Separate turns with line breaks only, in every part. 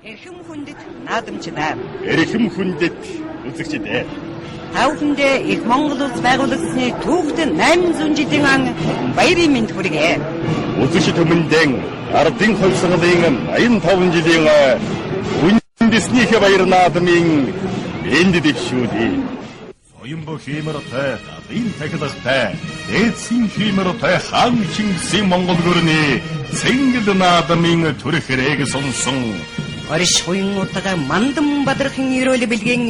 Эрхэм хүндэт наадамчдаа.
Эрхэм хүндэт үзэгчдээ.
Та бүхэндээ их Монгол улс байгуулагдсны түүхт 800 жилийн ан баярын мэнд хүргэе.
Үзэгч түмэндэн ардын хувьсгалын 85 жилийн үндэснийхээ баяр наадмын энд дэвшүүлээ. Соёмбо хэмэртэй, ин тахилгатай, эцсийн хэмэртэй хаан Чингисийн Монгол гүрний цэнгэл наадмын төрх хэрээг сонсон.
Ориш хуйн утга мандан бадрахын өрөөл бэлгэн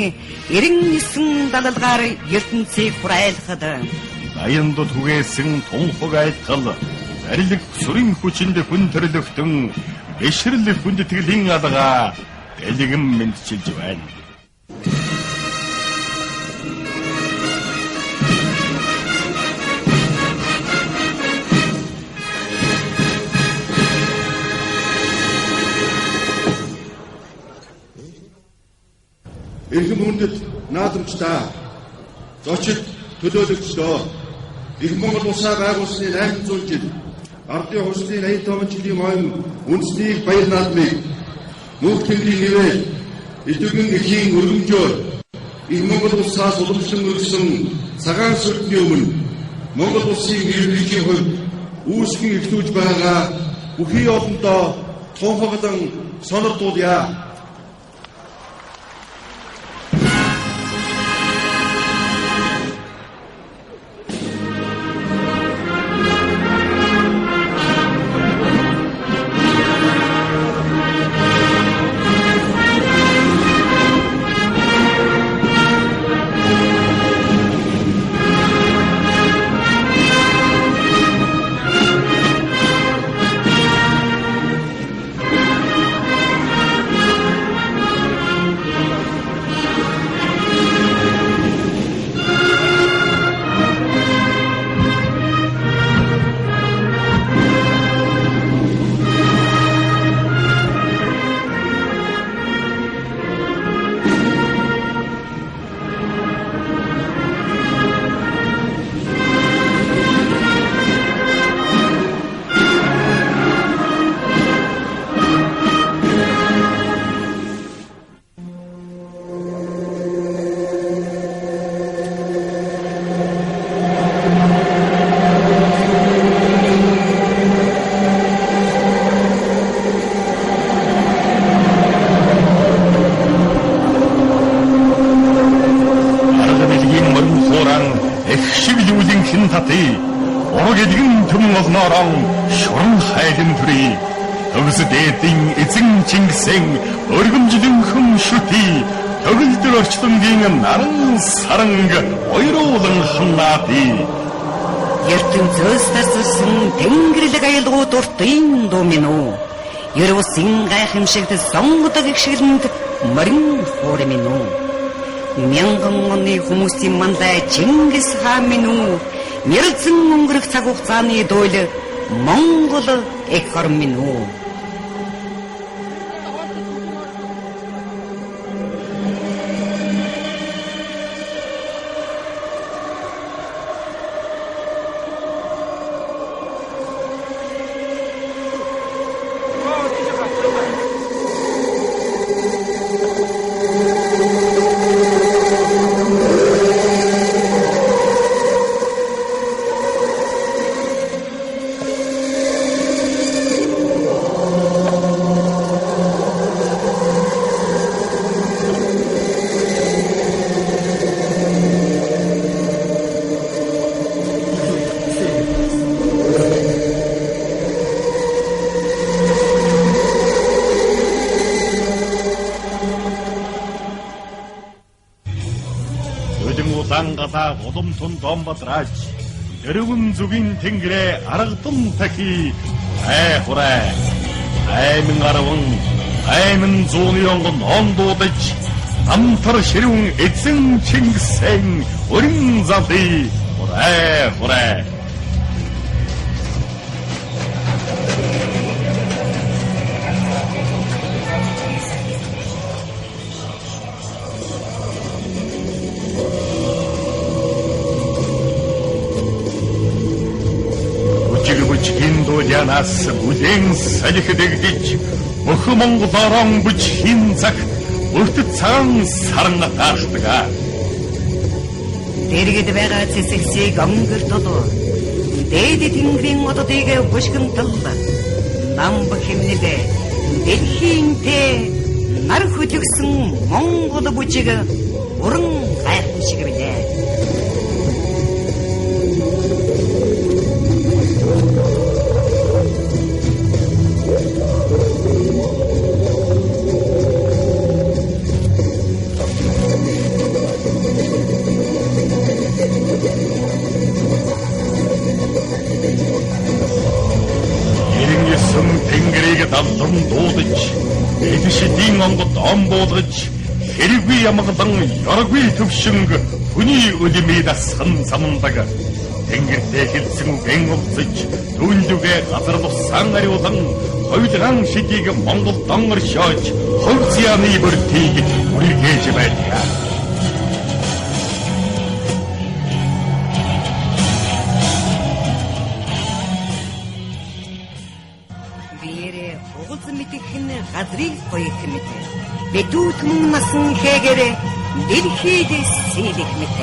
99 далалгаар ертөнцийг хүрээлхад
Баянд түгээсэн тунхаг айтгал зарилэг сүрийн хүчинд хүн төрлөختөн бишрэл хүндэтгэлийн алгаа дэлгэм мэдчилж байна.
Эрхэм хүндэт наадамчдаа, зочид төлөөлөгчдөө, их Монгол улсаа байгуулсны 800 жил, ардын хувьслын 85 жилийн ойн үндэсний баяр наадмыг мөнх тэнгэрийн нэрээр идэвхэн эхийн өргөмжөөр их Монгол улсаас уламжлан өргөсөн цагаан сүрдний өмнө Монгол улсын иргэдийн хувьд үүсгэн эхлүүлж байгаа бүхий олондоо тунхаглан сонирдуулъя. Чингисийн өргөмжлөн хөмшөтий төгөлдөр орчлонгийн наран саранг ойруулан ханнаадий.
ертөнцөөс тасарсан тэнгэрлэг аялгууд уртын дуу минь үү. Ерөөсөн гайхамшигт сонгодог ихшгэлэнд морин хуур минь үү. Мянган оны хүмүүсийн мандаа Чингис хаан минь үү. Нэрэлцэн өнгөрөх цаг хугацааны дуйл Монгол эх орн минь үү.
Уламтун домбодраж дөрвөн зүгийн тэнгэрээ аргадан тахи айхурай айман гарван айман зууны онгон ондуудаж намтар ширүүн эзэн Чингисийн өрин залый хурай Янаас бүлээн салхи дэгдэж өх Монгол орон бүч хин цаг өртөд цагаан саран таашдаг.
Дэргэд байгаа цэсэгсийг өнгөртөд дээд тэнгэрийн ододыг бушгинтал намб хэмнэлээ дэлхийнтэй нар хөдөгсөн Монгол бүжиг уран гайхамшиг билээ.
Тэнгэрийг далдан дуудаж, эдшидийн онгод ом буулгаж, хэрэггүй ямгадан ёроггүй төвшинг хүний үлэмий дасхан самундаг. Тэнгэртэй хэлсэн үгэн увцаж, түндүгэ газар бусан ариулан, хоёулгаан шидийг Монгол донгор шоож, хөвцяны бүртийг үргээж байдаг. Газрыг гоёх мэт. Бэдүүт мөн насан хээгэрэ дэлхийд сэлэх мэт.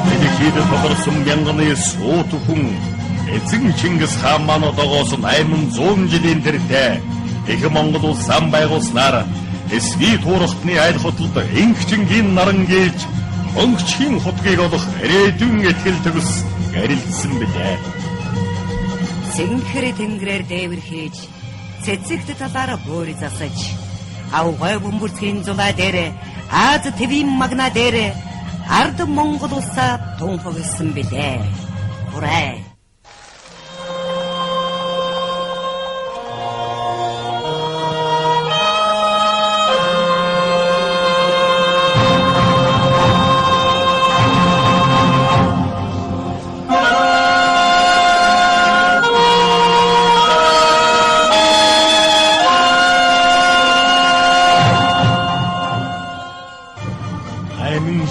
Дэлхийд тодорсон мянганы суут хүн эзэн Чингис хаан маань одоогоос 800 жилийн тэртээ их Монгол улсаа байгуулснаар эсви туурхтны айл хотод инхчингийн наран гээж өнгөчхийн хотгийг олох ирээдүйн ихтгэл төгс гарилдсан билээ. Сэнхэр тэнгэрээр дээвэр хийж цэцэгт талаар бөөр засаж авгай бөмбөрцгийн зулаа дээр Аз твийн магна дээр ард Монгол улсаа тунхагласан билээ. Хүрээ.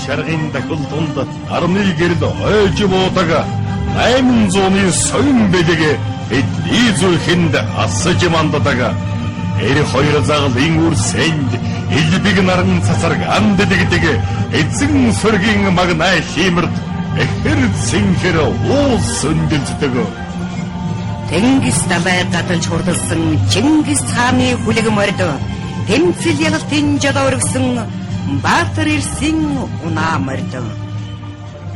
Шаргын дахилтунд арны гэрэл ойж буудаг 800-ны соён бэлэг эдний зүрхэнд асаж мандадаг. Эр хоёр загалын үрсэнд элбэг наран цацаргаан дэгдэг эзэн сөргийн магнай химэрд эхэр цэнхэр уус өндөлдөг.
Тэнгис далай гадалж хурдсан Чингис хааны хүлэг морд тэмцэл ялалтын жадавргсан Баатар ирсэн унаамард.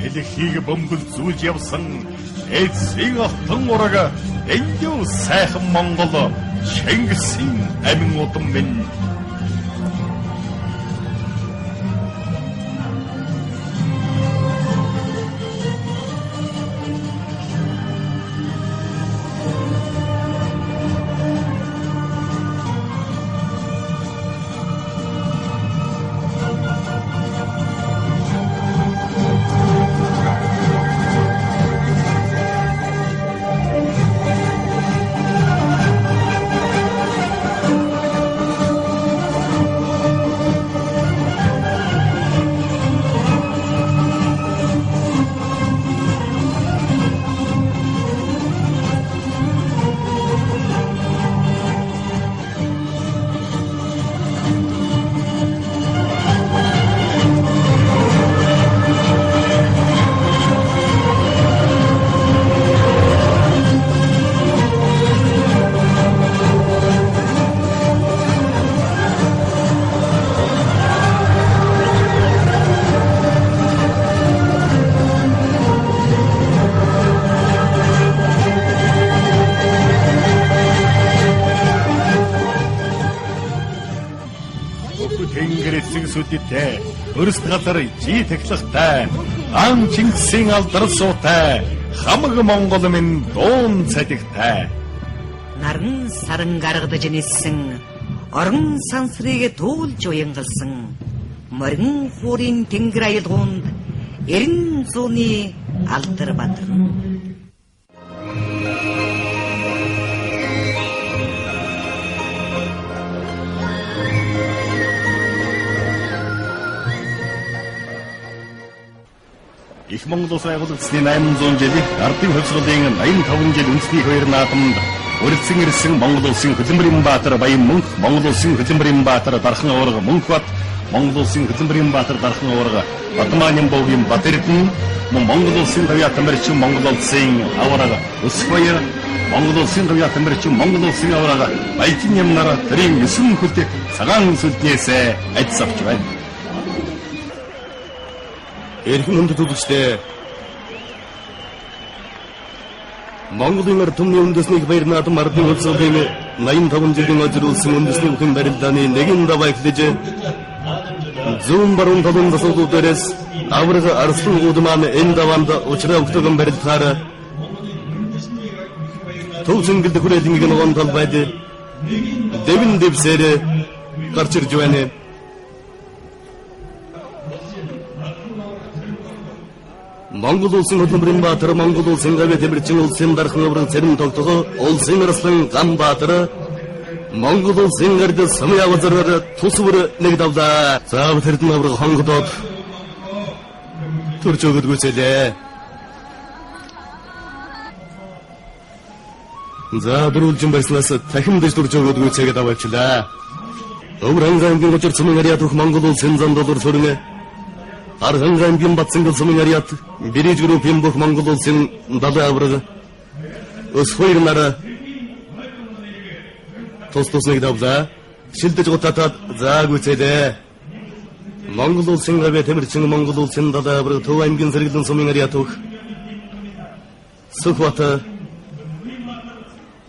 Элхийг бөмбөл зүүлж явсан эцэг алтан ураг эндүү сайхан Монгол Чингисийн амин удам минь. Сүдэтэй өрст газар жи техлогтай ан Чингисийн алдар суутай хамаг Монгол минь дуун цадигтай.
Наран саран гаргадаж ниссэн орон сансрыг туулж уянгалсан морин хуурын тэнгэр аялгуунд 90 зууны алдар бадран.
их Монгол улс байгуулагдсны 800 жилийн ардын хувьсгалын 85 жил үндэсний хоёр наадамд урьдчилан ирсэн Монгол улсын Хөдөлмөрийн Баатар Баян мөнх, Монгол улсын Хөдөлмөрийн Баатар Дархан уурга Мөнхбат, Монгол улсын Хөдөлмөрийн Баатар Дархан уурга Батманин Бовгийн Батэрдэн, Монгол улсын Гавьяа Тамирчин Монгол улсын аварга Өсбаяр, Монгол улсын Гавьяа Тамирчин Монгол улсын аварга Баяжин Ямнара тэрийн 9 хүлт цагаан сүлднээс ажил авч байна.
Эрхэм хүндэт үзэгчдээ Монголын ард түмний үндэсний баяр наадам ардын хувьсгалын 85 жилийн ажирлсан үндэсний бүхэн барилдааны нэгэн даваа эхлэж зүүн баруун талын тасалдуудаас авраг арслангууд маань энэ даваанд учраа өгтөгөн барилдахаар төвсөн гэлд хүрээлэнгийн нэгэн талбайд дэвэн дэвсээр гарч ирж байна. Монгол улсын Хөдөлмөрийн Баатар, Монгол улсын Гавьяа Тамирчин улсын Дархан уурга Цэрэн тогтгоо, улсын Арслан Ганбаатар, Монгол улсын ард Сумын авазараар тусвар нэг давлаа. За тэрдэн авраг хонгодоод төрж өгдөгөөсэлээ. За дөрвөлжин байснаас дахин дэж төрж өгдөгөөсэй гэдэг аваачлаа. Өвранган ангин Сумын ариат өх Монгол улсын зам доллар сөрнө. Арханган Батсангал Сумын ариат Бириж группийн бүх Монгол улсын далай авраг өс хоёр нараа тус-тусныг давлаа. Шилдэж гутатаад заагүйцэлээ. Монгол улсын Гавьяа Тамирчин Монгол улсын далай авраг Төв аймгийн Сэргэлэн Сумын ариат өх Сүхбат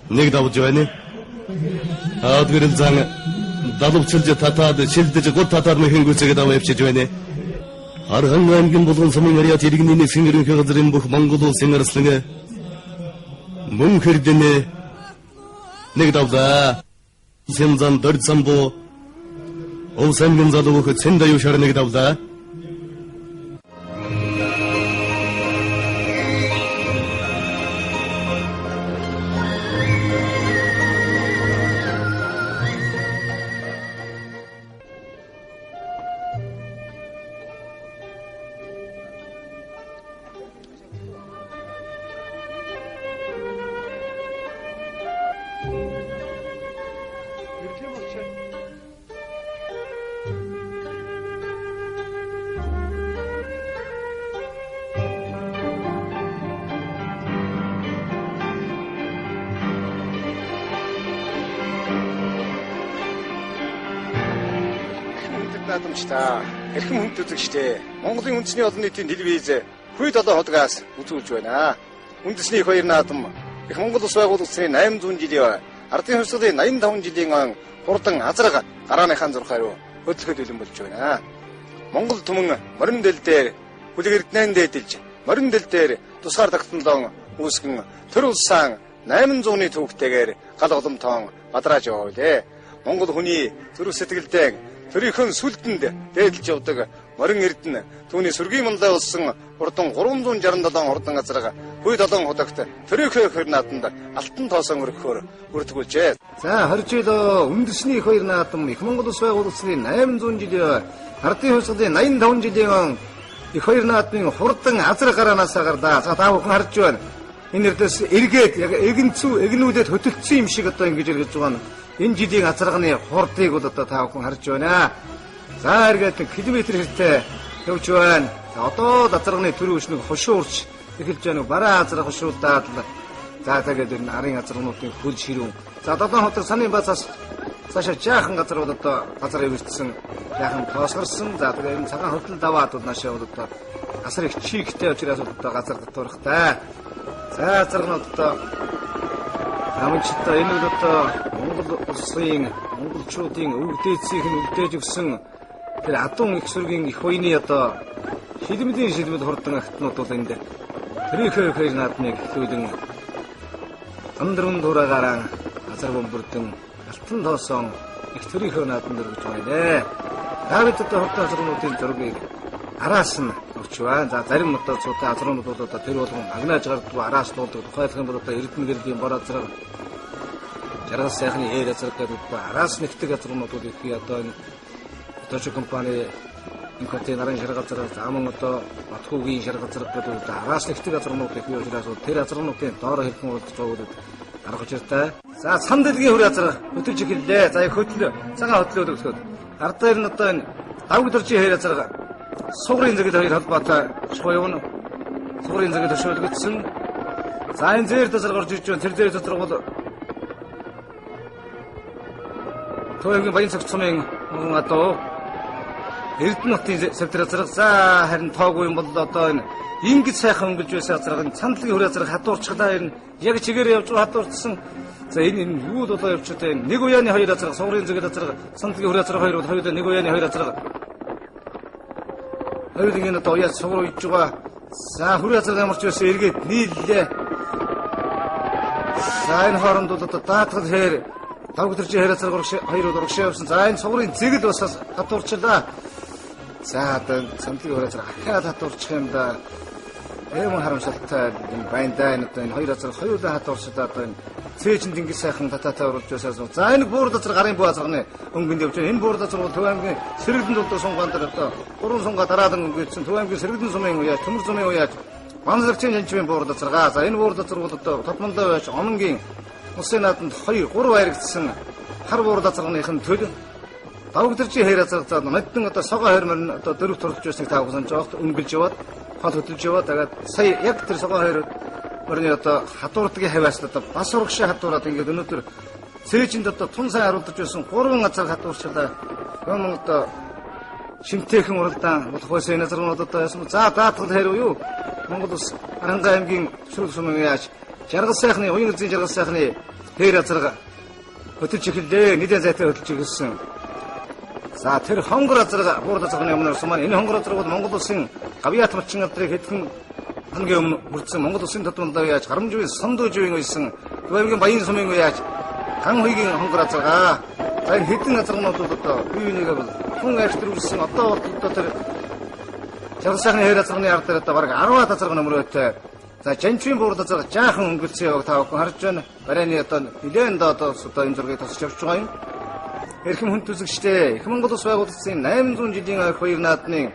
нэг давж байна. Адгэрэл зан далавчилж татаад шилдэж гутатаад мэхэнгүйцэгээ даваа явчихж байна. Архан аймгийн Булган Сумын ариат иргэний нэгэн ерөнхий газрын бүх Монгол улсын арслан мөн хэрдэнэ нэг давлаа. Сэнзан дөрд самбо овсамгэн залуух цэндаю шар нэг давлаа.
Наадамчдаа эрхэм хүнд үзэгчдээ Монголын үндэсний олон нийтийн телевиз Хүй 7 хотгоос үзүүлж байна. Үндэсний хоёр наадам их Монгол улс байгуулагдсны 800 жилийн ардын хувьсгалын 85 жилийн хурдан азраг гарааныхаа зурхаар хөдөлгөд бэлэн болж байна. Монгол түмэн морин дэл дээр хүлэг эрдэнэн дээдэлж морин дэл дээр тусгаар тогтнолон үүсгэн төр улсаан 800-ны төвөгтэйгээр гал голомтон бадрааж яваа үлээ. Монгол хүний зүрх сэтгэлдээ төрийнхөн сүлдэнд дээдэлж явдаг морин эрдэнэ түүний сүргийн мандаа болсон хурдан 367 хурдан газраг Хүй 7 хотогт төрийнхөө хоёр наадамд алтан тоосон өргөхөөр бүртгүүлжээ.
За 20 жил үндэсний хоёр наадам их Монгол улс байгуулагдсны 800 жилийн ардын хувьсгалын 85 жилийн их хоёр наадмын хурдан азар гараанаас гарлаа. За та бүхэн харж байна. Энэ эрдээс эргээд яг эгнүүдэд хөтөлцсөн юм шиг одоо ингэж эргэж байгаа нь. Энэ жилийн азарганы хурдыг бол одоо та бүхэн харж байна. За эргээд километр хэртэй явж байна. За одоо азарганы төрийн өчнөг хошуурч эхэлж байна. Бараа азар хошуулдаад за тэгээд энэ арын азаргнуудын хөл ширүүн. За 7 хотор санын базаас цаашаа жаахан газар бол одоо газар ивэрсэн жаахан тоосгорсон. За тэгээд энэ цагаан хөдөл даваад бол наашаа бол одоо асар их чигтэй учраас одоо газар дотоорхтай. За азаргнууд одоо амжилттай энэ бол одоо Монгол улсын монголчуудын өвдөөцийг нь өвдөөж өгсөн тэр адун их сүргийн их хоёрны одоо шилмэлийн шилмэд хурдан агтнууд бол энд тэрийнхээ хоёр наадмыг хөлөн андрын дураагаар азар бомбөрдөн алтан тоосон их тэрийнхээ наадманд өргөж байна. Давид одоо хурдан азарнуудын зургийг араас нь өгч байна. За зарим одоо цуутай азарнууд бол одоо тэр болгон агнааж гарддаг араас дуулдаг тухайлх юм бол одоо эрдэнэ гэрлийн бор азар жаргал сайхны ээр азар гэдэг араас нэгтгэг азарнууд бол их одоо энэ Тожи компани инкоте наран шаргацраг амангото матхуугийн шаргацраг гэдэг араас ихтэй газрнууд их юу жирээс тэр газрнуудын доор хэрхэн болж зоогдод гарах учиртай. За самдэлгийн хүр газар хөтөлж эхэллээ. За хөтлөө цагаан хөтлөөд өсгөөд ард дээр нь одоо энэ давгдэрчийн хэр газар сугрын зэгэл хоёр холбоотой шуйвн сугрын зэгэл төшөөлөгдсөн. За энэ зэр газар гарч ирж байна. Тэр зэр газар бол Төвийн баян цагт сумын одоо Эрдэнэтийн сектор газар за харин тоогүй юм бол одоо энэ ингэж сайхан өнгөлж байсан газар энэ цандлагын хүр газар хадуурчлаа энэ яг чигээр явж хадуурчсан. За энэ юу л болоо явж байгаа нэг уяаны хоёр газар сугрын зэгэл газар цандлагын хүр газар хоёр бол хоёулаа нэг уяаны хоёр газар хоёулын энэ одоо уяа сугруу иж байгаа. За хүр газар ямарч байсан эргээд нийллээ. За энэ хооронд бол одоо даатгал хээр давгдэрчийн хэр газар хоёр бол урагшаа явсан. За энэ сугрын зэгэл бас хадуурчлаа. За одоо цамтгийн хөр газар ахаад хатуурчих юм да. Эвэн харамсалтай юм байна да. Энэ хоёр газар хоёулаа хатуурчлаа одоо энэ цээжинд ингэ сайхан татаатай оруулж байсаас. За энэ буур газар гарын буу газарны өнгөнд явж байна. Энэ буур газар бол Төв аймгийн Сэргэлдэн дулдаа сунгаан дээр одоо 3 сунгаа дараадан өнгөцсөн Төв аймгийн Сэргэлдэн сумын уяа, Төмөр сумын уяа, Банзлагчийн жанчмын буур газар. За энэ буур газар бол одоо Тотмондоо байж Ононгийн Усын нааданд 2 3 байрагдсан хар буур газарныхын төл давгдэрчийн хэр газар за мэдэн одоо согоо хормор одоо дөрөв турлж байсныг та бүхэн жоогт өнгөлж яваад хол хөдөлж яваад тэгээд сая яг тэр согоо хэр мөрний одоо хатуурдгийн хавьяас одоо бас урагшаа хатуураад ингээд өнөөдөр цээжинд одоо тун сайн харуулж байсан 3 газар хатуурчлаа. Юм одоо шимтээхэн уралдаан болох байсан энэ газарнууд одоо яасан за даатгал хэрэг юу Монгол улс Аранга аймгийн шүрэг сумын яаж жаргал сайхны уян эзэн жаргал сайхны хэр газар хөтөлж эхэллээ. Нэгэн зайтай хөтөлж эхэлсэн. За тэр хонгор газар буур газарны өмнөр сумаар энэ хонгор газар бол Монгол улсын гавьяат малчин газрыг хэдхэн хамгийн өмнө бүрдсэн Монгол улсын тодмондоо яаж харамжгүй сондоожийн үйсэн Төв аймгийн баян сумын яаж ган хуйгийн хонгор газаргаа за энэ хэдэн газарнууд бол одоо бие бинийгээ бол хүн айхтруулсан одоо бол одоо тэр жаргал сайхны хэр газарны ард дээр одоо бараг 10 газар нөмрөөтэй за жанчмын буур газар жаахан өнгөлцсөн яваг та бүхэн харж байна. Барайны одоо нэлээд одоо энэ зургийг тосч явж байгаа юм. Эрхэм хүн төсөгчтэй их Монгол улс байгуулагдсан 800 жилийн арх баяр наадмын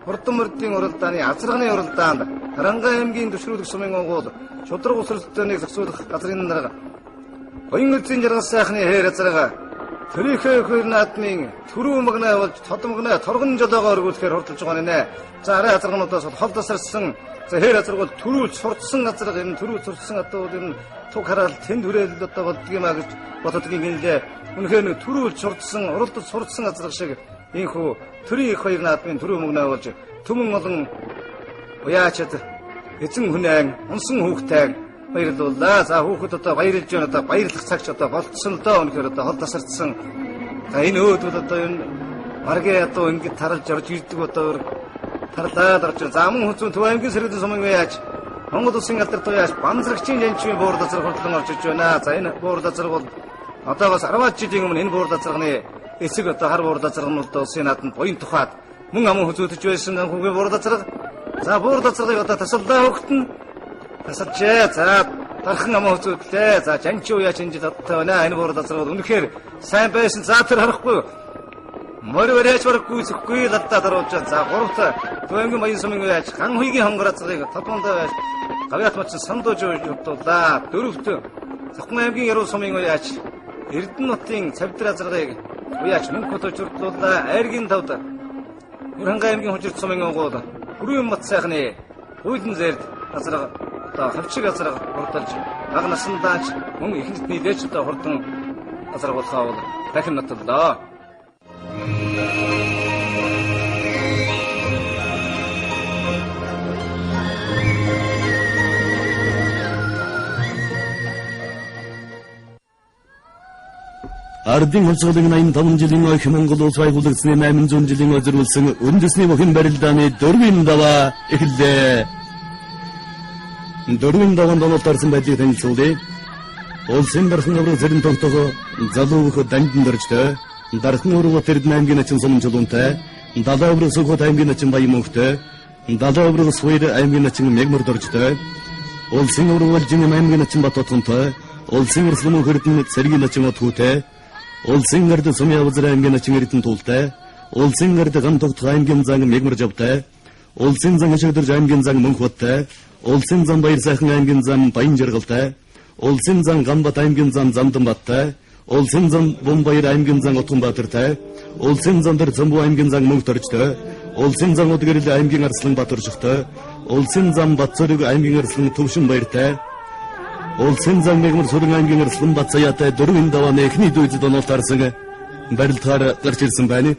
хурдан мөрдийн уралдааны азарганы уралдаанд Аранга аймгийн төшрүүлэг сумын онгууд шудраг усралтыг зохицуулах газрын дарга уян эзэн жаргал сайхны хэр газарга Тэрийнхээ баяр наадмын төрөө магнаа болж тодмогноо торгон жолоогоо өргүүлэхээр хурдж байгаа нэ. За арай азаргануудаас хол тасарсан за хэр газар бол төрүүл сурцсан газар энэ төрүүл сурцсан одоо бол энэ туг хараал тэнд хүрээлэл одоо болдго юм а гэж боддог юм лээ. Үнэхээр нэг төрүүл сурцсан уралдад сурцсан газар шиг ийхүү төрийн их баяр наадмын төрөө магнаа болж төмөн олон уяачад эзэн хүнэн унсан хүүхтэй баярлуулаа. За хүүхэд одоо баярлж байна одоо баярлах цагч одоо болцсон л доо үнэхээр одоо хол тасарцсан. За энэ өөд бол одоо энэ маргээ одоо ингэж таралж орж ирдэг одоо тарлаад орж за мөн хүнцэн Төв аймгийн Сэргэлдэн сумын яаж Монгол улсын алдар туяаш Банзлагчийн жанчмын буур газар хурдлан орж иж байна. За энэ буур газар бол одоо бас 10 жилийн өмнө энэ буур газарны эсэг одоо хар буур газарнууд улсын нааданд буян тухайд мөн аман хөзөөдөж байсан хүүгийн буур газар. За буур газрыг одоо тасалдаа хөгтөн тасалжээ. За дархан аман хөзөөдлээ. За жанчи уяа чинжид одтой байна. Энэ буур газар бол үнэхээр сайн байсан. За тэр харахгүй морь барьж барахгүй зөвхгүй лалдаа даруулж. За гуравт Төв аймгийн баян сумын яаж ган хуйгийн хонгор газрыг тодмондоо байж гавьяат малчин сандууж явууллаа. Дөрөвт Цахим аймгийн Яруу сумын яаж Эрдэнэтийн цавдар газрыг уяач мөнгө хөтөж урдлууллаа. Айргийн тавд Уранга аймгийн хужирт сумын онгууд Хүрэн мат сайхны хуулийн зэрд газар одоо хавчиг газар хурдалж баг насандаач мөн ихэнх нийлээч одоо хурдан газар болохоо бол дахин нотлоо.
Ардын холцоолын 85 жилийн их Монгол улс байгуулагдсны 800 жилийн өдрүүлсэн үндэсний бүхэн барилдааны 4-ийн даваа эхэллээ. 4-ийн даваанд онолтарсан байдлыг танилцуулъя. Улсын дархан авраг зэрэн тогтоогоо залуу хөх дандан дөржтэй, дархан авраг Тэрдэн аймгийн начин сумын чулуунтай, далаа авраг Сүхбат аймгийн начин Баян мөнхтэй, далаа авраг Суур аймгийн начин Мягмар дөржтэй, улсын авраг Валжин аймгийн начин Батотгонтой, улсын Эрслэн Хэрдэн Сэргийн начин Отгүйтэй, улсын Эрдэнэ сумын авзар аймгийн начин Эрдэнэ тултай, Улсын гэрд гамтогт аймгийн зан мегмэр жавтай. Улсын зан хашигдэрж аймгийн зан мөнхөттэй. Улсын зан баяр сайхан аймгийн зан баян жаргалтай. Улсын зан Гамбат аймгийн зан Замданбаттай. Улсын зан Бомбаяр аймгийн зан Утганбаатартай. Улсын зан Дөр Цамбуу аймгийн зан Мөнхтөрчтэй. Улсын зан Удгэрэл аймгийн Арслан Батөрчтэй. Улсын зан Батцорыг аймгийн Арслан Төвшинбаяртай. Улсын зан Мегмэр Сүрэн аймгийн Арслан Батцаяатай дөрвөн давааны эхний дүйцэд онолтарсан барилдахаар гарч ирсэн байна.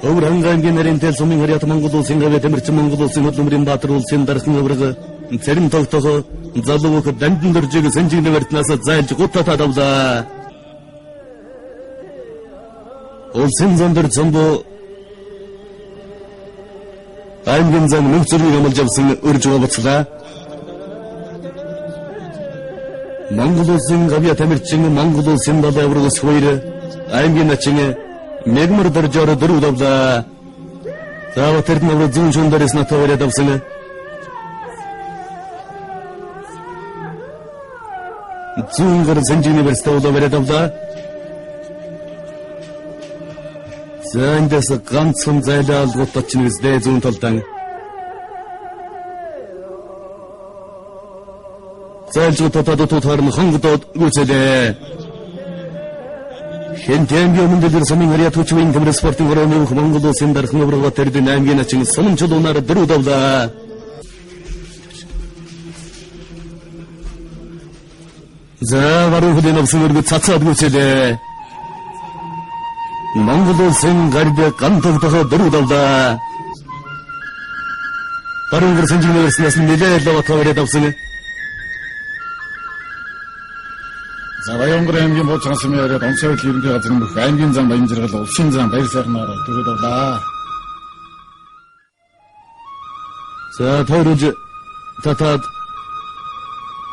Өвөр аймгийн нарийнтэл сумын харьяат Монгол улсын гавь Тэмэрчин Монгол улсын хөдөлмөрийн Баатар улсын дархан өврөг зарим тогтоохо залуух дандан дөржиг сэнжигний вертнаас зайлж гутатаад авлаа. Улсын зондөр зомбо аймгийн зан мөнхцөрийг амлж авсан өрж угаацлаа. Монгол улсын гавь Тэмэрчин Монгол улсын далай өврөг хоёр аймгийн начин Мегмэр дөржөөр дөрвөлөвлаа. Заавал нөр зүүн шөндөрэс натавараад авсан. Зүүн гэр Сэнжигний университет аваад авлаа. Зэндэс ганцхан зайлал готочин үздэ зүүн талдан. Зайлж готоод тутаар хангадод гүцэлээ. Хэнтэн биомөндөр сумын харьяат хүчвэн Тэмэр спортын хорооны Монгол улсын дархан өврөг тэрдэн аймгийн начин сумчулуунаар дөрөв давлаа. За баруун хөлийн авсан өргөд цацаад гүцэлээ. Монгол улсын гард гантогдохоо дөрөв давлаа. Баруун гэр Сэнжигний университетээс нэлээд лаватавараад авсан.
За Баянгэр аймгийн Бууцхан сумын яриад онцгой ерөнхий газрын бүх аймгийн зам баян жаргал улсын зам баяр сайхнаар дөрөв давлаа.
За тойрож татаад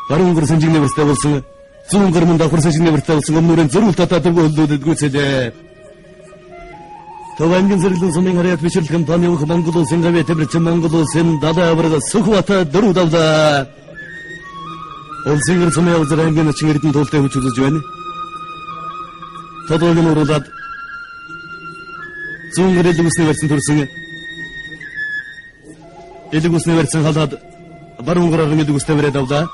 баруун гэр Сэнжигний университет болсон зүүн гэр мөн давхар Сэнжигний университет болсон өмнөрийн зөрүүл татаад өгүүлдүүд гүйцэлээ. Төвангийн зэрэглэн сумын харьяат бичрэл компани Монгол улсын гавь Тэмэрчин Монгол улсын далай авраг Сүхбаатар дөрөв давлаа. Улсын гэр сумын явзар аймгийн начин эрдэнэ тултай хүч үзэж байна. Тодорхой нуруулаад зүүн гэр элэгүсний барьсан төрсөн. Элэгүсний барьсан халаад баруун гэр аргын элэгүстэй бариад авлаа.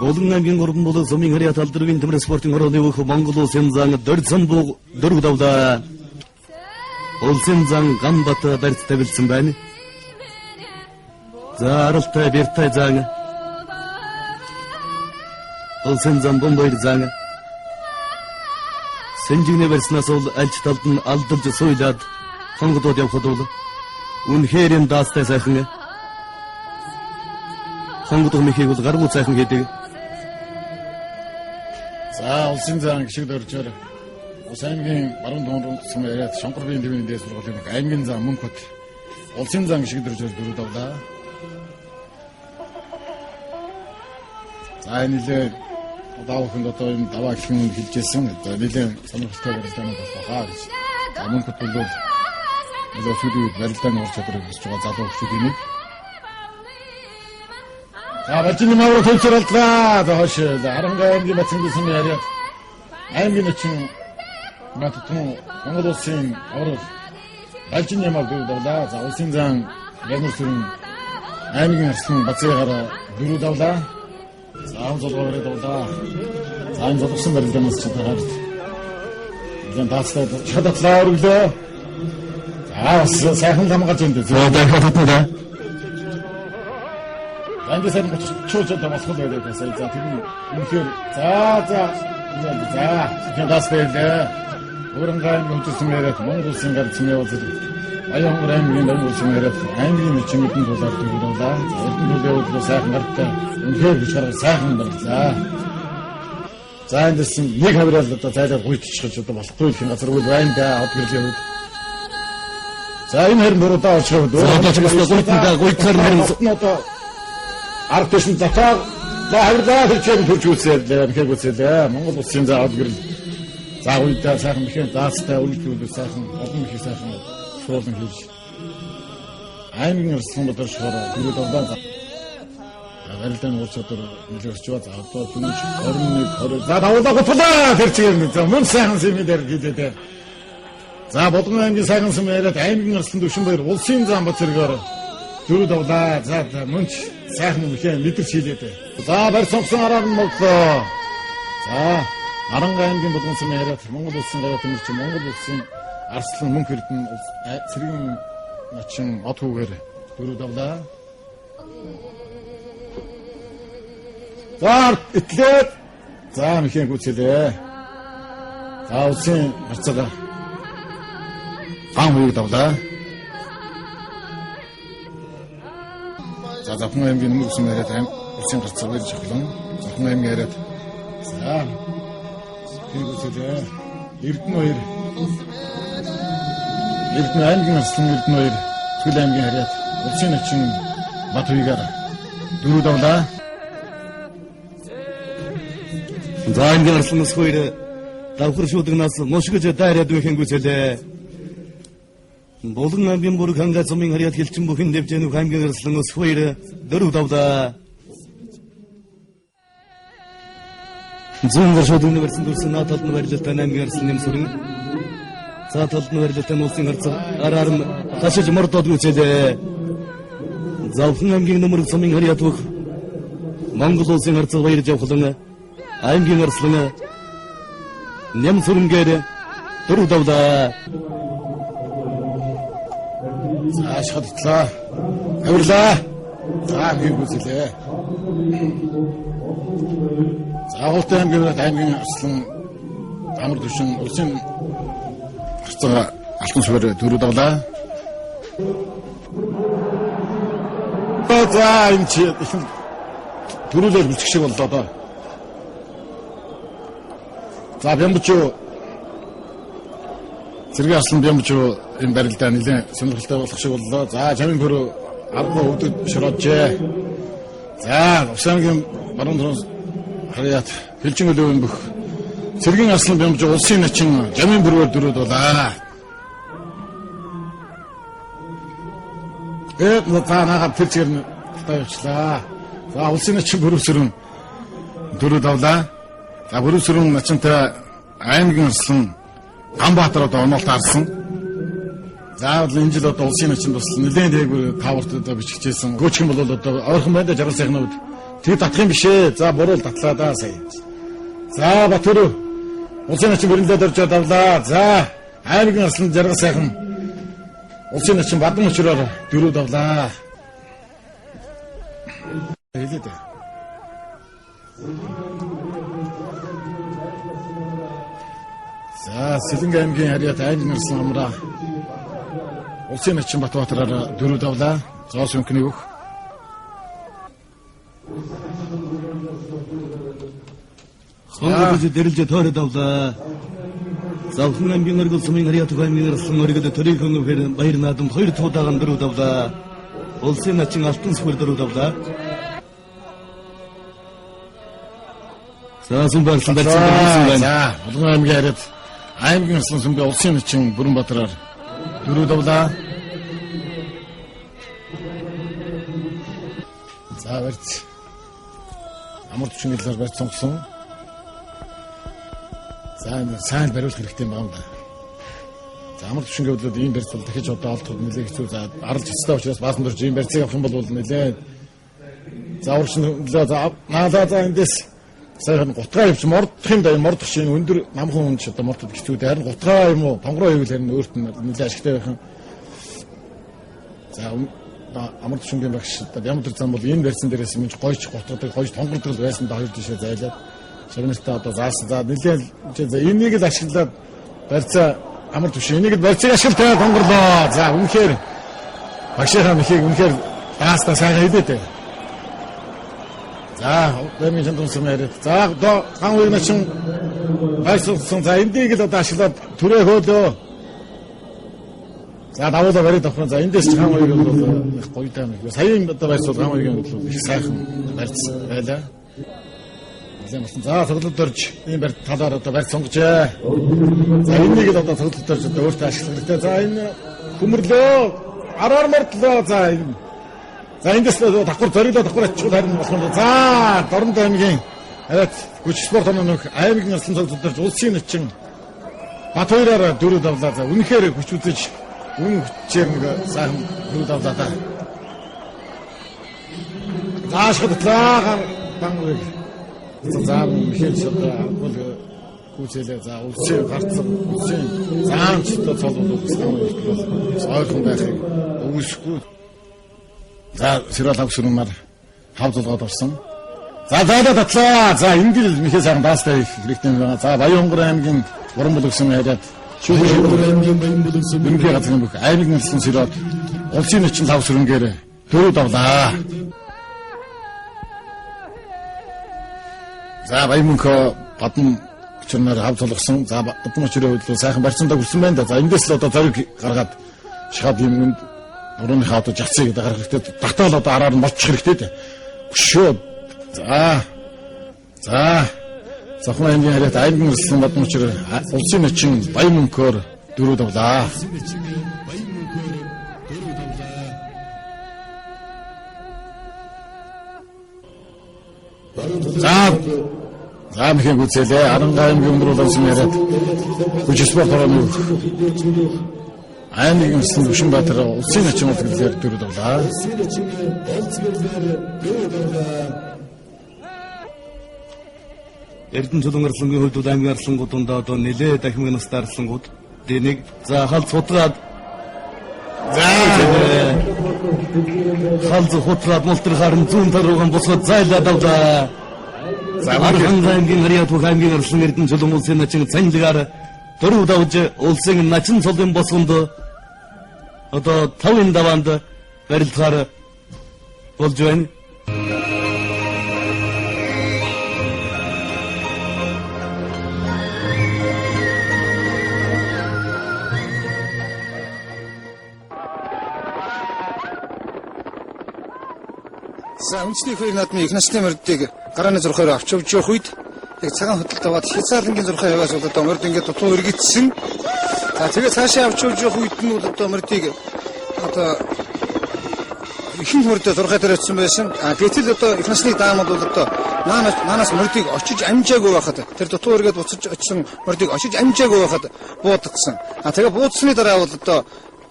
Болон аймгийн гурван болон сумын харьяат алдрын Тэмэр спортын хорооны Монгол улсын зан Дөр Цамбуу дөрөв давлаа. Улсын зан Гамбат барьц тавилсан байна. За аралтай Бэртай зан улсын зан Бомбаяр зан Сэнжигний барьснаас бол альч талд нь алдалж суйлаад хонгодод явхад бол үнэхээр даастай сайхан хонгодод мэхийг бол гаргуу сайхан гэдэг.
За улсын зам гişиг дөржөөр ус аймгийн баруун дунд сумын яриад Шонгор биеийн төвийн дэс сургуулийн аймгийн зам Мөнхөт улсын зам гişиг дөржөөр дөрөв давлаа. За нэлээд удаахын одоо юм даваа гişгэн хэлжсэн. За нэлээд сонирхолтой барилдаанууд байна гэж. Мөнхөт бол нэлээд барилдааны ур чадварыг өсөж байгаа залуу хүмүүсийн нэг. За бачны мавра төлцөрлөө доош арангаамгийн бацны сумын яриад аймгийн начин матутун Монгол улсын орол бачны ямаг дөрвөлаа. За улсын зан Янур сүрэн аймгийн арслан Бацыгаараа дөрөв давлаа. За амзолгоороо давлаа. За амзолгосон барилдаанаас чадаад зэн таастай чадатлаа өглөө. За сайхан хамгаалж энэ. За дахиад андерсэн чөчөд тамасхол байдаг гэсэн. За тийм үнэхээр за ядасбэлээ. Урангай мөнчсөн яриад Монгол улсын гарцны явуулж Баянгэр аймгийн улсын яриад аймгийн мөчмөдөн дулаар дөрөвлөө. Эрдэнэ төлөвлөлөө сайхан гартай. Үнэхээр биш хараа сайхан байна. За андерсэн нэг хаврал одоо зайлаар гүйчихэж одоо болохгүй их газар үл байна да од гэрлийн үед. За энэ хэрэг дөрөвдөө очроод одоо ч гүйцэндээ гүйцээр одоо артэшн затаа хавраа хэлчээр төрж үзээ. Хэрэг үзээ. Монгол улсын заавал гэрэл. За уйдаа сайхан мэхэн заастай үйлдвэрлэл сайхан олон их сайхан шуулан хийж аймгийн арслан бодлоор шороо дөрөв давлаа арилдан ууч өдөр нөлөөлж байгаа. За одоо түнж 21 20 за давуулаа готлаа тэр чигээр за мөн сайхан сэмээр хийдээ. За Болгон аймгийн сайхан сэм яриад аймгийн арслан Төвшинбаяр улсын зам бат зэргээр дөрөв давлаа. За мөнч сайхан мэхэн мэдэрч хийлээ. За барь сонгосон араар нь моглоо. За Аранга аймгийн Болгон сэм яриад Монгол улсын гавь тэмэрч Монгол улсын арслан мөнх эрдэнэ цэргийн начин од хүүгээр дөрөв давлаа. За итлээд за мэхэн гүцэлээ. За улсын харцаа гам хүйг давлаа. За Завхан аймгийн нэмэр усан яриад улсын харцаа байж ахлан Завхан аймгийн яриад за хүйг гүцэлээ. Эрдэнэ аймгийн арслан Эрдэнэ Түл аймгийн харьяат улсын начин бат хүйгээр дөрөв давлаа.
За аймгийн арсланаас хоёр давхар шууданаас мошгож дайраад байхын гүцэлээ. Болгон аймгийн бүрэг ханга замын харьяат хэлчин бүхэн дэвжэнү аймгийн арсланаас хоёр дөрөв давлаа. Зүүн шуудан версэн дүрсэн наталд нь барилтаа аймгийн арслан нэм сүрэн. За талд нь барилтаа улсын харцаг араарм ташиж мордод гүцэлээ. Завхан аймгийн нөмөр замын харьяат бүх Монгол улсын харцаг баярж явхлан аймгийн арслан нэм сүрэнгээр дөрөв давлаа.
За шатлаа. Авирлаа. За хүйг гүцэлээ. За Агуултай аймгийн арслан Амар Төвшин улсын харцаа алтан суурь дөрөв давлаа. За энэ чи дөрүүлэр бүсгэх шиг боллоо доо. За Бямбчуу зэрэг арслан Бямбчуу энэ барилдаа нэлээд сонирхолтой болох шиг боллоо. За Жамин хөрөө арга өвдөд шороожээ. За Усангийн баруун тонос харьяат хэлжин өлөвөн бүх цэргийн арслан Бямбчуу улсын начин Жамин бүрээр дөрөв давлаа. За наага тэр чигээр тавьчлаа. За улсын начин бүрөөсөрөн дөрөв давлаа. За бүрөөсөрөн начинтай аймгийн арслан Ганбаатар одоо онолт харсан. За энэ жил одоо улсын начин тусал нэлээд яг тааварт одоо биччихсэн. Гүчгэн бол одоо ойрхон байна да жаргал сайхнууд. Тэг татах юм бишээ. За буруул татлаа да сая. За Батөр улсын начин бүрэлдээд орж давлаа. За аймгийн арслан жаргал сайхан улсын начин Бадан өчрөөр дөрөв давлаа. Хэлээд. За Сэлэнг аймгийн харьяат аймгийн арслан Амраа улсын начин Батбаатараар дөрөв давлаа. Зоос өнкний бүх.
Хонгод дэрэлж тойроо давлаа. Завхан аймгийн өргөл сумын харьяат аймгийн арслан өргөд төрийн хөр баяр наадам хоёр туудаан дөрөв давлаа. Улсын начин алтан суурь дөрөв давлаа. За сүмбарсан барьсан байна.
За Болгон аймгийн харьяат аймгийн арслан сүмбэ улсын начин Бүрэнбаатараар дөрөв давлаа. За барьц. Амар Төвшин гэлээр барьц сонгосон. За энэ сайн бариулах хэрэгтэй юм байна. За Амар Төвшин гэвэл ийм барьц бол дахиж одоо олдох нэлээд хэцүү. За аралж хэцтэй учраас баасан дөрж ийм барьцыг авах юм бол нэлээд за уршин за наалаа эндээс сайхан гутгаа явж мордох юм да энэ мордох шин өндөр намхан хүн ч одоо мордох хэцүү дээ. Харин гутгаа юм уу тонгороо хийвэл харин өөрт нь нэлээд ашигтай байх юм. За Амар Төвшингийн багш Бямбар зам бол энэ барьсан дээрээс минь гойч гутгадаг гойч тонгордог байсан да хоёр тишээ зайлаад шагнартаа одоо заасан. За нэлээд за энийг л ашиглаад барьцаа Амар Төвшин энийг л барьцыг ашиглаа тонгорлоо. За үнэхээр багшийнхаа мэхийг үнэхээр даастаа сайн хийдээ. За бэмийн чандун сумаар. За ган үеийн начин байсуулсан. За энийг л одоо ашиглаад түрээ хөөлөө. За давуулаа барид авах. За эндээс ган үеийг бол их гоё таа. Саяын одоо байсуул ган үеийг бол их сайхан барьц байлаа. За тоглолт орж ийм барь талаар одоо барь сонгожээ. За энийг л одоо тоглолт орж одоо өөртөө ашиглах хэрэгтэй. За энэ хүмрлөө араар мордлоо. За эндээс давхар зориглоо давхар ачгүй харин болох юм. За Дорнод аймгийн арайт хүч спорт оног аймгийн арслан тоглолт орж улсын хүчин бат хоёроор 4 давлаа. За үнэхээр хүч үзэж үн хүчээр нэг сайхан 4 давлаа та. За ашиглалаа бангыг. За мөхөж одоо бол хүчээлээ за улсын гарцсан улсын заамчтай цолуулах гэсэн ойрхон байхыг өгсөхгүй. За сэрэл авсрумаар хавцуулгаад орсон. За татлаа. За эндэл мэхээ сайхан даастай хэрэгтэй байгаа. За Баянгор аймгийн уран бүлэгсэн яриад Баянгор аймгийн баян бүлэгсэн бэрхий газрын бүх аймгийн нэрсэн сэрэл улсын хүчин тавсрынгээр 4 давлаа. За Баянмөнхөө гадна хүчнээр хавцуулгасан. За гадна хүчрээ хөдлөө сайхан барьцаандаа хүрсэн байна да. За эндээс л одоо зориг гаргаад шахаад юмд урууныхаа одоо жацыг гаргах хэрэгтэй. Батал одоо араар нь болчих хэрэгтэй. Өшөө. За. Зохион аймгийн харьяат аймгийн нэрсэн гадна хүчрээ улсын хүчин Баянмөнхөөр 4 давлаа. За мэхийг үзээлээ. Аранга аймгийн өндөр улсын яриад хүч спорт орны аймгийн нэрсэн Өшинбаатар улсын хүчин үлгэлээр 4 давлаа.
Эрдэнэ чулуун арслангийн хувьд аймгийн арслангуудад одоо нэлээд дахимын настай арслангууд дэнийг за халз хутраад халз хутраад мултар харин зүүн тарууган босгоод зайлаа давлаа. За аймгийн харьяат бүх аймгийн арслан эрдэнэ чулуун улсын начин цанилгаар 4 давж улсын начин цолын босгонд одоо 5 даваанд барилдахаар болж байна.
За үндэсний хоёр наадмын их насны мордыг гарааны зурхаар авч явж явах үед яг цагаан хөдөлт аваад хязгаарлангийн зурхаа яваас бол одоо морд ингээд дутуу өргөцсөн. За тэгээ цаашаа авч явж явах үед нь бол одоо мордыг одоо ихэнх морд зурхаа дээр очсон байсан. Гэтэл одоо их насны даамууд бол одоо наанаас мордыг очиж амжаагүй байхад тэр дутуу өргөд буцаж очсон мордыг очиж амжаагүй байхад буудагдсан. Тэгээ буудсны дараа бол одоо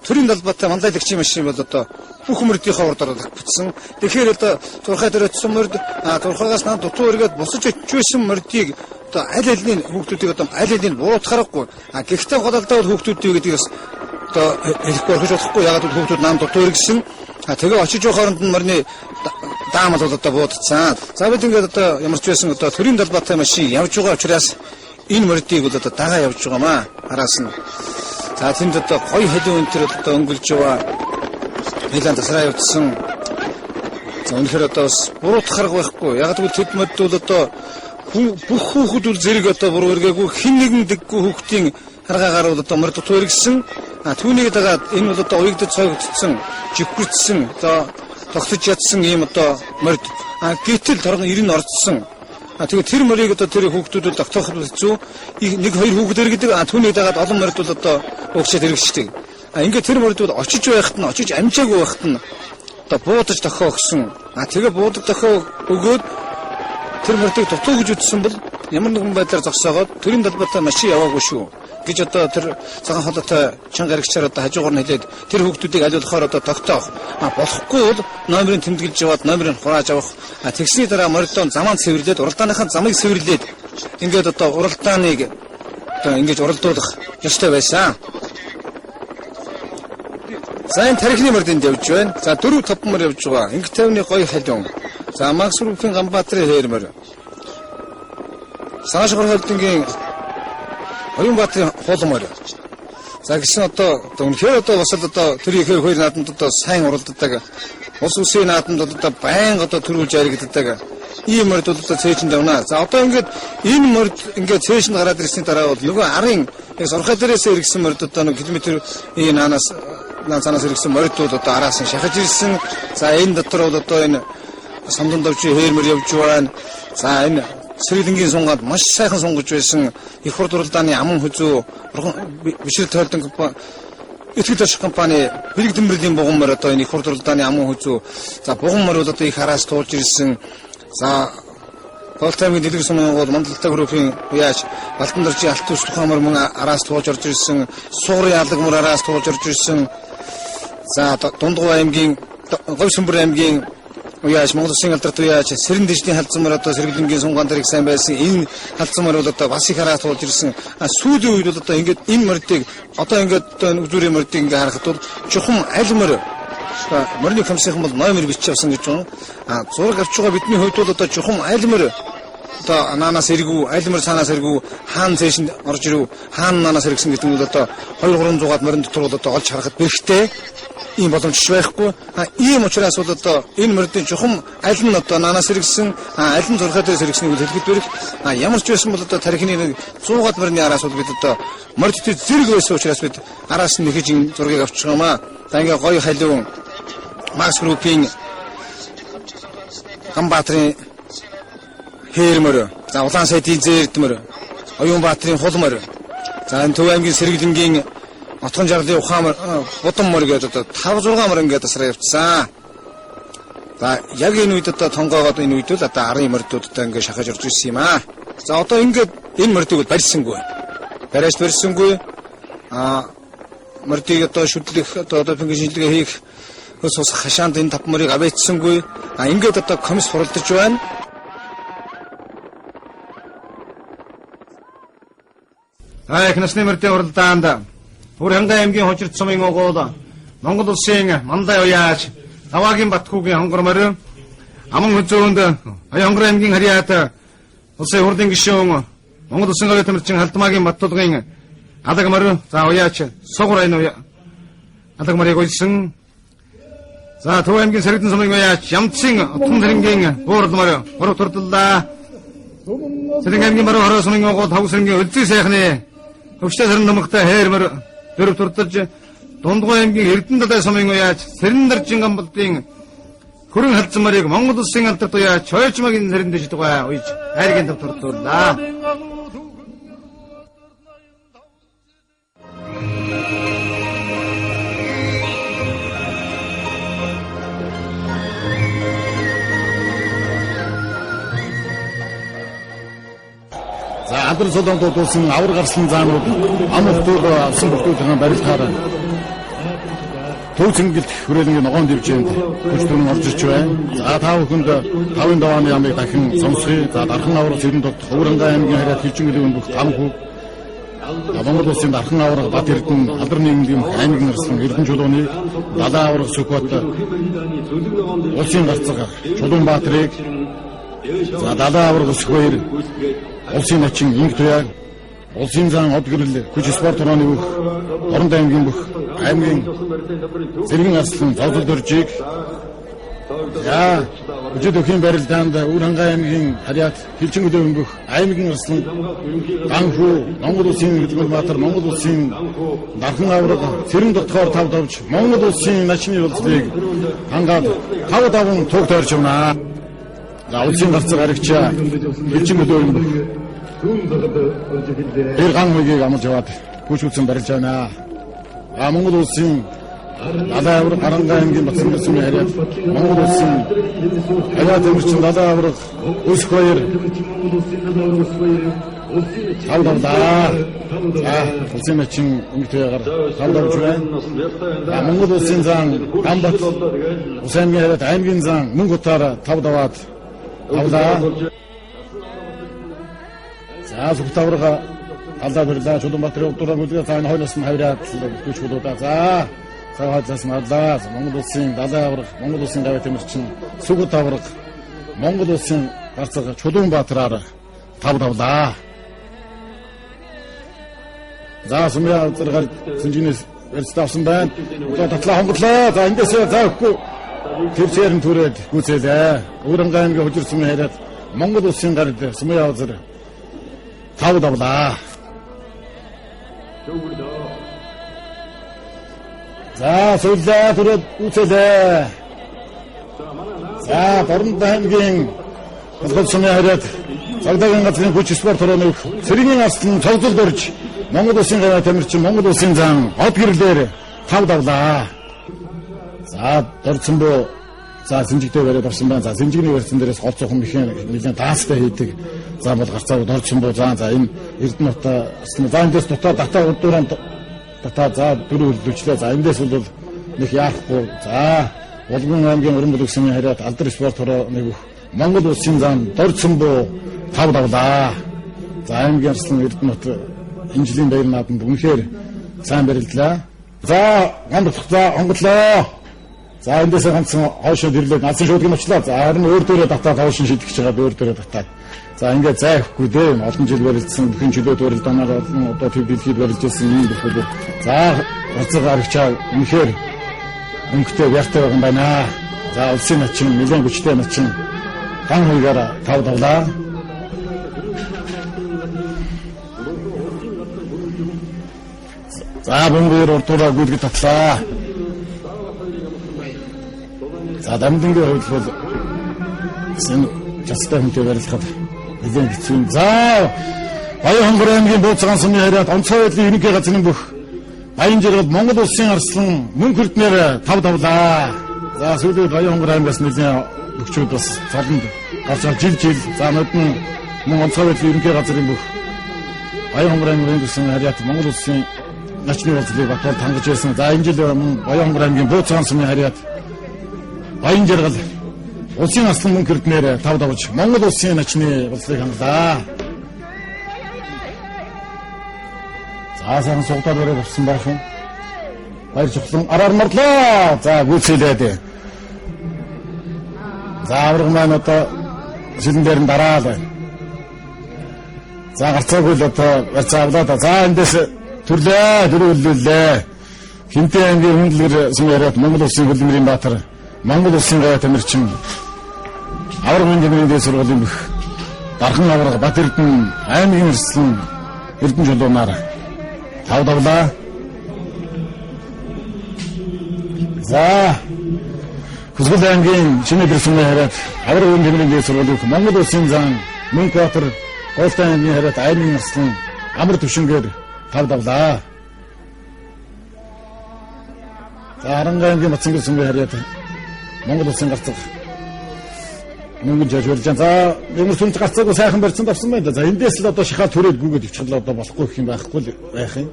төрийн талбайтай манлайлагчийн машин бол одоо бүх мөрдийнхөө урд оролцох бүтсэн. Тэгэхээр одоо зурхаа дээр очсон мөрд зурхаагаас над дутуу өргөд босож очижсэн мөрдийг одоо аль алины хүүхдүүдийг одоо аль алины буруутгарахгүй. Гэхдээ голалдаа бол хүүхдүүдийг гэдгээс одоо хэлэхгүй орхиж болохгүй. Ягаад гэвэл хүүхдүүд над дутуу өргөсөн. Тэгээ очиж явах хооронд нь морины даамал бол одоо буудцсан. За бид ингээд одоо ямар ч байсан одоо төрийн талбайтай машин явж байгаа учраас энэ мордийг бол одоо дагаа явж байгаамаа. Араас нь за тэнд одоо гоё халуун өнтер одоо өнгөлж яваа нэлээд тасраа явуулсан. За үнэхээр одоо бас буруутах арга байхгүй. Яг тэгвэл тэд мод бол одоо бүх хүүхдүүд зэрэг одоо буруу эргээгүй хэн нэгэн дэггүй хүүхдийн харгаагаар бол одоо морд дутуу эргэсэн. Түүнийг дагаад энэ бол одоо уягдж цогцсон, живгэрчсэн, одоо тогтож ядсан ийм одоо морд. Гэтэл торгон 90 орцсон. Тэгээ тэр морийг одоо тэр хүүхдүүд тогтоох хэцүү. Нэг хоёр хүүхэд эргэдэг. Түүнийг дагаад олон морд бол одоо угсаад эргэждэг. Ингээд тэр морд бол очиж байхад нь очиж амжаагүй байхад нь одоо буудаж дохоо өгсөн. Тэгээ буудаг дохоо өгөөд тэр мордыг дутуу гэж үтсэн бол ямар нэгэн байдлаар зогсоогоод төрийн талбайтай машин яваагүй шүү гэж одоо тэр цагаан холоотой чанга гарагчаар одоо хажуугаар нь хэлээд тэр хүүхдүүдийг алиулахаар одоо тогтоох. Болохгүй бол номерыг тэмдэглэж яваад номерыг хурааж авах. Тэгсний дараа мордон замаа цэвэрлээд уралдааныхаа замыг цэвэрлээд ингээд одоо уралдааныг одоо ингэж уралдуулах ёстой байсан. За энэ тарихны мордынд явж байна. За 4-5 мөр явж байгаа. Инг тавны гоё халуун. За Максрууфын Ганбаатарын хээрмөр. Саашгор холдонгийн Оюнбаатарын хуулмөр. За гисэн одоо үнэхээр одоо бас одоо тэр их хоёр наадамд одоо сайн уралддаг. Ус үсгийн наадамд одоо байнга одоо төрүүлж яригддаг. Ийм морд бол одоо цээжинд явна. За одоо ингээд энэ морд ингээд цээжинд гараад ирсний дараа бол нөгөө арын яг сурхай дээрээс иргэсэн морд одоо нэг километр энэ наанаас иргэсэн морд бол одоо араас нь шахаж ирсэн. За энэ дотор бол одоо энэ самдан давчи хээрмэр явж байна. За энэ сэргэлэнгийн сунгаад маш сайхан сунгаж байсан их хурд уралдааны аман хүзүү бишрэл тойлдон итгэл ашиг компани бэлэг дэмбэрлийн буган мөр одоо энэ их хурд уралдааны аман хүзүү за буган мөр бол одоо их хараас туулж ирсэн за Голтаймын дэлгэр сумын гол мандалтай группийн уяаж Балтан доржийн алт ус тухамар мөн араас туулж орж ирсэн Суурын алаг мөр араас туулж орж ирсэн за Дундгов аймгийн Говьсөнбөр аймгийн уяаж Монгол Улсын алдарт уяаж Сэрэн дэжний халдсан мөр одоо сэргэлэнгийн сунгаан дээр их сайн байсан энэ халдсан мөр бол одоо бас их хараас туулж ирсэн сүүлийн үед бол одоо ингээд энэ мөрдийг одоо ингээд үзүүрийн мөрдийг ингээд харахад бол чухам аль мөр мөрний комиссийн бол номер бичиж авсан гэж байна. Зураг авч байгаа бидний хувьд бол одоо чухам айлмөр одоо наанаас эргүү, айлмөр цаанаас эргүү, хаан цээшинд орж ирв, хаан наанаас эргэсэн гэдэг нь одоо 200-300-аад морин дотор бол одоо олж харахад бэрхтээ ийм боломж байхгүй. Ийм учраас бол одоо энэ мөрдийн чухам аль нь одоо наанаас эргэсэн, аль нь зурхаа дээрээс эргэснийг хэлэхэд бэрх. Ямар ч байсан бол одоо тарихны 100-аад морины араас бол бид одоо морд төр зэрэг байсан учраас бид араас нь нэхэж энэ зургийг авч байгаа юм аа. За ингээ гоё халиун Макс группийн Хамбаатрын хээрмөр, за Улаан сайдын зээрдмөр, Оюунбаатрын хулмөр, за энэ Төв аймгийн Сэргэлэнгийн Отгон жаргалын Ухаамар, Будаммөр гэдэг одоо 5-6 мөр ингээд тасраа явцсан. За яг энэ үед одоо тонгоогоод энэ үед л одоо 10 мордуудтай ингээд шахаж орж ирсэн юм аа. За одоо ингээд энэ мордыг барьсангүй. Барьсангүй. Мордыг одоо шүтлэх одоо пингийн шинжилгээ хийх ус хашаанд энэ 5 морийг авэйцсангүй. Ингээд одоо комисс хуралдаж байна. Их насны мөрдийн уралдаанд Хангай аймгийн хожирт сумын огоол Монгол улсын мандаа уяаж Аваагийн Батхүүгийн хонгормор аман хүзөөнд Хонгор аймгийн харьяат улсын хурлын гишүүн Монгол улсын гавь тамирчин Халдмаагийн Баттулгын алагмар за уяаж Сугар айн алагмарыг уйлсан за Төв аймгийн Сэргэлэн сумын уяаж Ямцын Отгон тэрэнгийн буурлмар хорог турдлаа Сэрэн аймгийн баруун хороо сумын огоол Тавсрынгийн өлзий сайхны өвчтэй сарын намагтай хээрмэр дөрөв турдалж Дундгов аймгийн Эрдэнэ далай сумын уяаж Сэрэн даржин гамбалтын хөрөн халдсамарыг Монгол улсын алдарт уяаж Чойчмагийн сэрэн дэжид байгаа уйж хайргийн тав турдууллаа.
За алдар солонгод улсын авар гарсан заанууд амхтууд авсан бүхтүүдийн барилгаар Төв цэнгэлт хүрээлэнгийн ногоон дивжээнд хүч төрн орж ирж байна. За та бүхэнд 5-ын давааны ямыг дахин сонсгоё. За дархан аврах зэрэн дот Хангай аймгийн харьяат Хилжингэлийн бүх 5 хүүг Монгол улсын дархан аврах Бат Эрдэнэ алдар нийгмийн аймгийн нарсан Эрдэнэ чулууны далай аврах Сүхбат улсын гарцаг Чулуунбаатрыг за далай аврах Сүхбаяр улсын начин Инг Туяаг улсын зан од гэрэл хүч спорт орооны бүх Орон аймгийн бүх аймгийн зэргийн арслан зовлол дөржиг за өчигдөр өхийн барилдаанд Хангай аймгийн харьяат Хилжингэлийн бүх аймгийн арслан Ганхүү Монгол улсын Хэлбэлбаатар Монгол улсын дархан авраг Цэрэн дотгоор тав давж Монгол улсын начны улсыг хангаад 5 туг тойрч байна. За улсын гарцаг харигчаа Хилжингэлийн бүх эр ган мөгийг амж яваад хүч үзэн барилж байна. Монгол улсын далай авраг Хангай аймгийн Батцангар сумын харьяат Монгол улсын харьяат тамирчин далай авраг Өсбаяр тавдавлаа. За улсын начин Инг Туяагаар тавдавж байна. Монгол улсын зан Гамбат улсын аймгийн харьяат аймгийн зан Мөнгөтаар тавдаваад тавлаа. За сүхтаврага алда бэрлээ Чулуунбаатарын удураа мүлгээ цаана хойноос нь хавраад хүч болоодаа за цааваас мадлаа Монгол улсын далай авраг Монгол улсын гавь тамирчин Сүгт авраг Монгол улсын гарцаг Чулуунбаатараар тавдавлаа. За сумья зэрэг сэнжинээс эрсдэл авсан байна. Одоо татлаа хонголоо. За эндээсээ заахгүй тэрчээрэн түрээд гүцээлээ. Хангай аймгийн хожир сумын харьяат Монгол улсын гард сумья зэрэг тавдавлаа. За суулаа түрээд үцэлээ. За Борон аймгийн Монгол сумын харьяат Цагдаагийн газрын хүч спорт хорооны цэргийн арслан цогцол дөрж Монгол улсын гавь тамирчин Монгол улсын зан од гэрлээр тав давлаа. За дорцсонбоо за синжигтэй бариад орсон байна. За синжигний барьсан дээрээс голцоохон нэлийн таастай хийдэг. За бол гарцаа дорцсонбоо за энэ Эрдэнэ утаа за эндээс дотоо татаа урдууран татаа за дөрөв хөллөвчлээ. За эндээс бол нэг яахгүй. За Улган аймгийн өрн бүлэгсний хариат алдар спорт хороо нэг Монгол улсын зам дорцсонбоо тав давлаа. За аймгийн арслан Эрдэнэ утаа энэ жилийн баяр наадамд үнэхээр сайн барилдлаа. За онголоо. За эндээс ганцхан хоошоо дэрлээд алсын шууд гэмчлээ. За харин өөр дөрөө татаад хоошин шидэх гэж байгаа өөр дөрөө татаад. За ингээд зайхгүй дээ. Олон жил барилдсан бүхэн чөлөөт барилдаанаар одоо төв дэлхийд барилж ирсэн юм бүхэл. За уцаг гарагчаа үнэхээр өнгөтэй яртай байгаа юм байна. За улсын начин нэлээд хүчтэй начин ган хуйгаараа тав давлаа. За бөмбөр урдураа гүйлгэж татлаа. За дамдынгийн хувьд бол энэ жацтай хүнтэй барилгахад нэлээд хэцүү. За Баян-Хонгор аймгийн Бууцгаан сумын хариат онцгой байдлын ерөнхий газрын бүх Баян жиргэл Монгол улсын арслан мөн хүрднээр тав давлаа. За сүүлийн Баян-Хонгор аймгаас нэлээд өгчүүд бас цолонд гарч жил за нөтн мөн онцгой байдлын ерөнхий газрын бүх Баян-Хонгор аймгийн гэсэн хариат Монгол улсын начны болцлыг батал тангаж ирсэн. За энэ жил Баян-Хонгор аймгийн Бууцгаан сумын хариат Баян жиргэл улсын арслан мөн хүрднээр тав давж Монгол улсын начны болцлыг хангалаа. За сайн суултаар бариад авсан байх юм. Баяр жухлан араар марлаа. За гүйцэлээд. За авраг маань одоо шилэн дээр нь дараал байна. За гарцаагүй л одоо барьцаавлаа. За эндээс төрлөө дөрвөллээ. Хинтээ аймгийн хүндлэгэр сумяриад Монгол улсын хөлбөмбөрийн баатар Монгол улсын гавь тамирчин авраг мандын дэс сургуулийн бүх дархан авраг Бат Эрдэнэ аймгийн арслан Эрдэнэ жолоонаар тав давлаа. За Хүсгэл аймгийн Шинэ Бэрсүний хариат авраг мандын дэс сургуулийн Монгол улсын зан Мөнхбаатар Голтой аймгийн хариат аймгийн арслан амар төвшингээр тав давлаа. За Харанга аймгийн Бацангэр сумын хариат Монгол улсын гарцаг мөнгөнд жаж барьж байгаа. За ямар сүнж гарцаагүй сайхан барьсан давсан байна. За эндээс л одоо шахаад түрээд гүгээд өвчгөл одоо болохгүй гэх юм байхгүй л байх юм.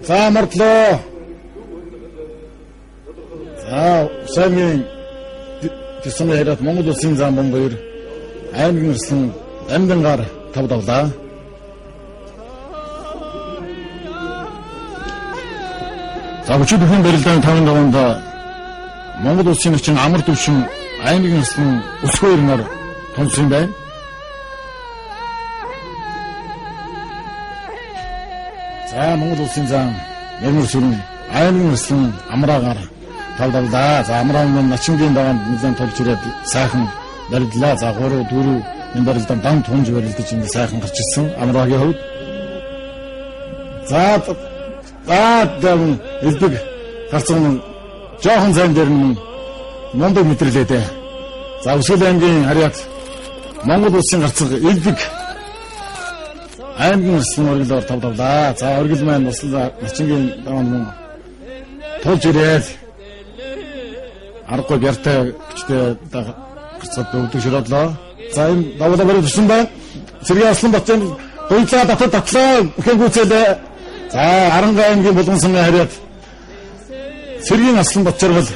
За мартлоо. За самын тэсний хариат Монгол улсын зам бомбоор аймгийн арслан амьдангаар тав давлаа. За өчигдөр бүхэн барилдааны 5 давнд Монгол улсын начин амар төвшин аймгийн арслан өсгөөр нар томсон байна. За Монгол улсын зам Нэрмэр сүрэн аймгийн арслан амраагаар тав давлаа. За амраа маань начингийн дагаанд нэлээд толж ирээд сайхан барилдлаа. За 3 4 энэ барилдаанд дан тунж барилдаж ингэ сайхан гарч ирсэн амраагийн хувьд. За дэм элдэг гарцсан жоохон зам дээр нь мундаг мэдрэлээ. За Өсгөл аймгийн хариат Монгол улсын гарцаг элдэг аймгийн арслан оргилоор тав давлаа. За оргил маань бас начингийн даан мөн тулж ирээд аргагүй яртай хүчтэй гарцад өвдөг широодлоо. За энэ давлаа барьсан байна. Сэргийн арслан батсан гуйцаа татлаа бүхэн гүйцэлээ. За Харанга аймгийн Булган сумын хариат Сэргийн арслан Батчаргал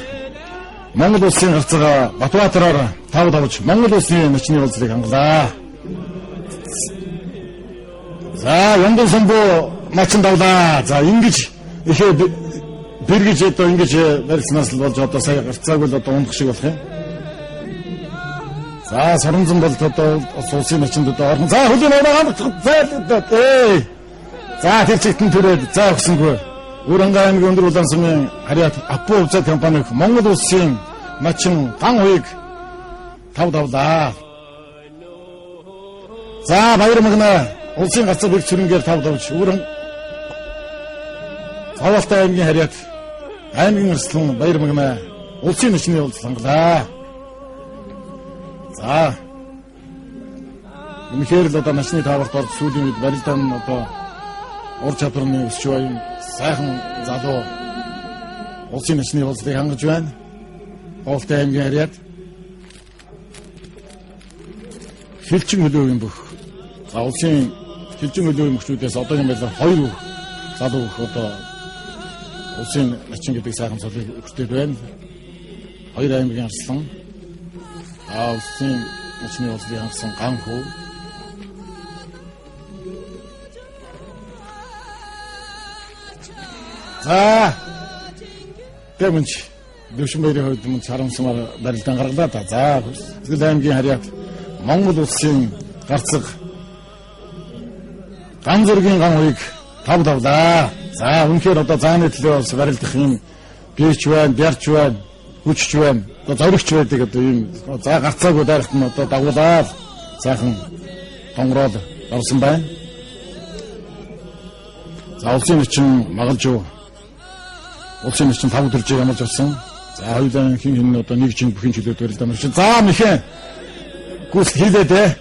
Монгол улсын гарцгаа Батбаатараар тав давж Монгол улсын начны болцлыг хангалаа. За Яндын сумбуу начин давлаа. За ингэж ихээ бэргэж одоо ингэж барьснаас л болж одоо сая гарцааг бол одоо ундах шиг болох юм. За Соронзон бол одоо улсын начинд одоо орно. За хөлийн аваад зайлдаа. За тэр чигтэн түрээд за өгсөнгүй. Уранга аймгийн өндөр улаан сумын хариат Аппо хувьцаа компани Монгол улсын начин ган хуйг тав давлаа. За баяр магна улсын гарцаг бэрх сүрэнгээр тав давж Хавалтай аймгийн хариат аймгийн арслан баяр магна улсын начны уулз хангалаа. За үнэхээр л одоо начны тааварт орж сүүлийн үед барилдаан нь одоо ур чадварны өсч байм сайхан залуу улсын начны болцыг хангаж байна. Голтой аймгийн харьяат хилчин хөлөөгийн бүх за улсын хилчин хөлөөгийн мөчүүдээс одоогийн байдлаар 2 бүх залуу бүх одоо улсын начин гэдэг сайхан цолыг өгчтэй байна. 2 аймгийн арслан улсын начны болцыг хангасан ганхүү за Тэмч Дэвшинбаярын хувьд мөн харамсмаар барилдаан гаргалаа та. За Хүсгэл аймгийн харьяат Монгол улсын гарцаг ган зургийн ган хуйг тав давлаа. За үнэхээр одоо зааны төлөө бас барилдах юм бийч байна, бярч байна, хүчч байна. Одоо зоригч байдаг одоо юм за гарцаагүй дарахт нь одоо дагуулаад сайхан тонгороод орсон байна. За улсын начин магалжуу улсын начин 5 төржийг амарч авсан. За хоёулаа хин одоо нэг чинь бүхэн чөлөөд барилдаан авчих. За мэхэ гүйцэл хийлээ дээ.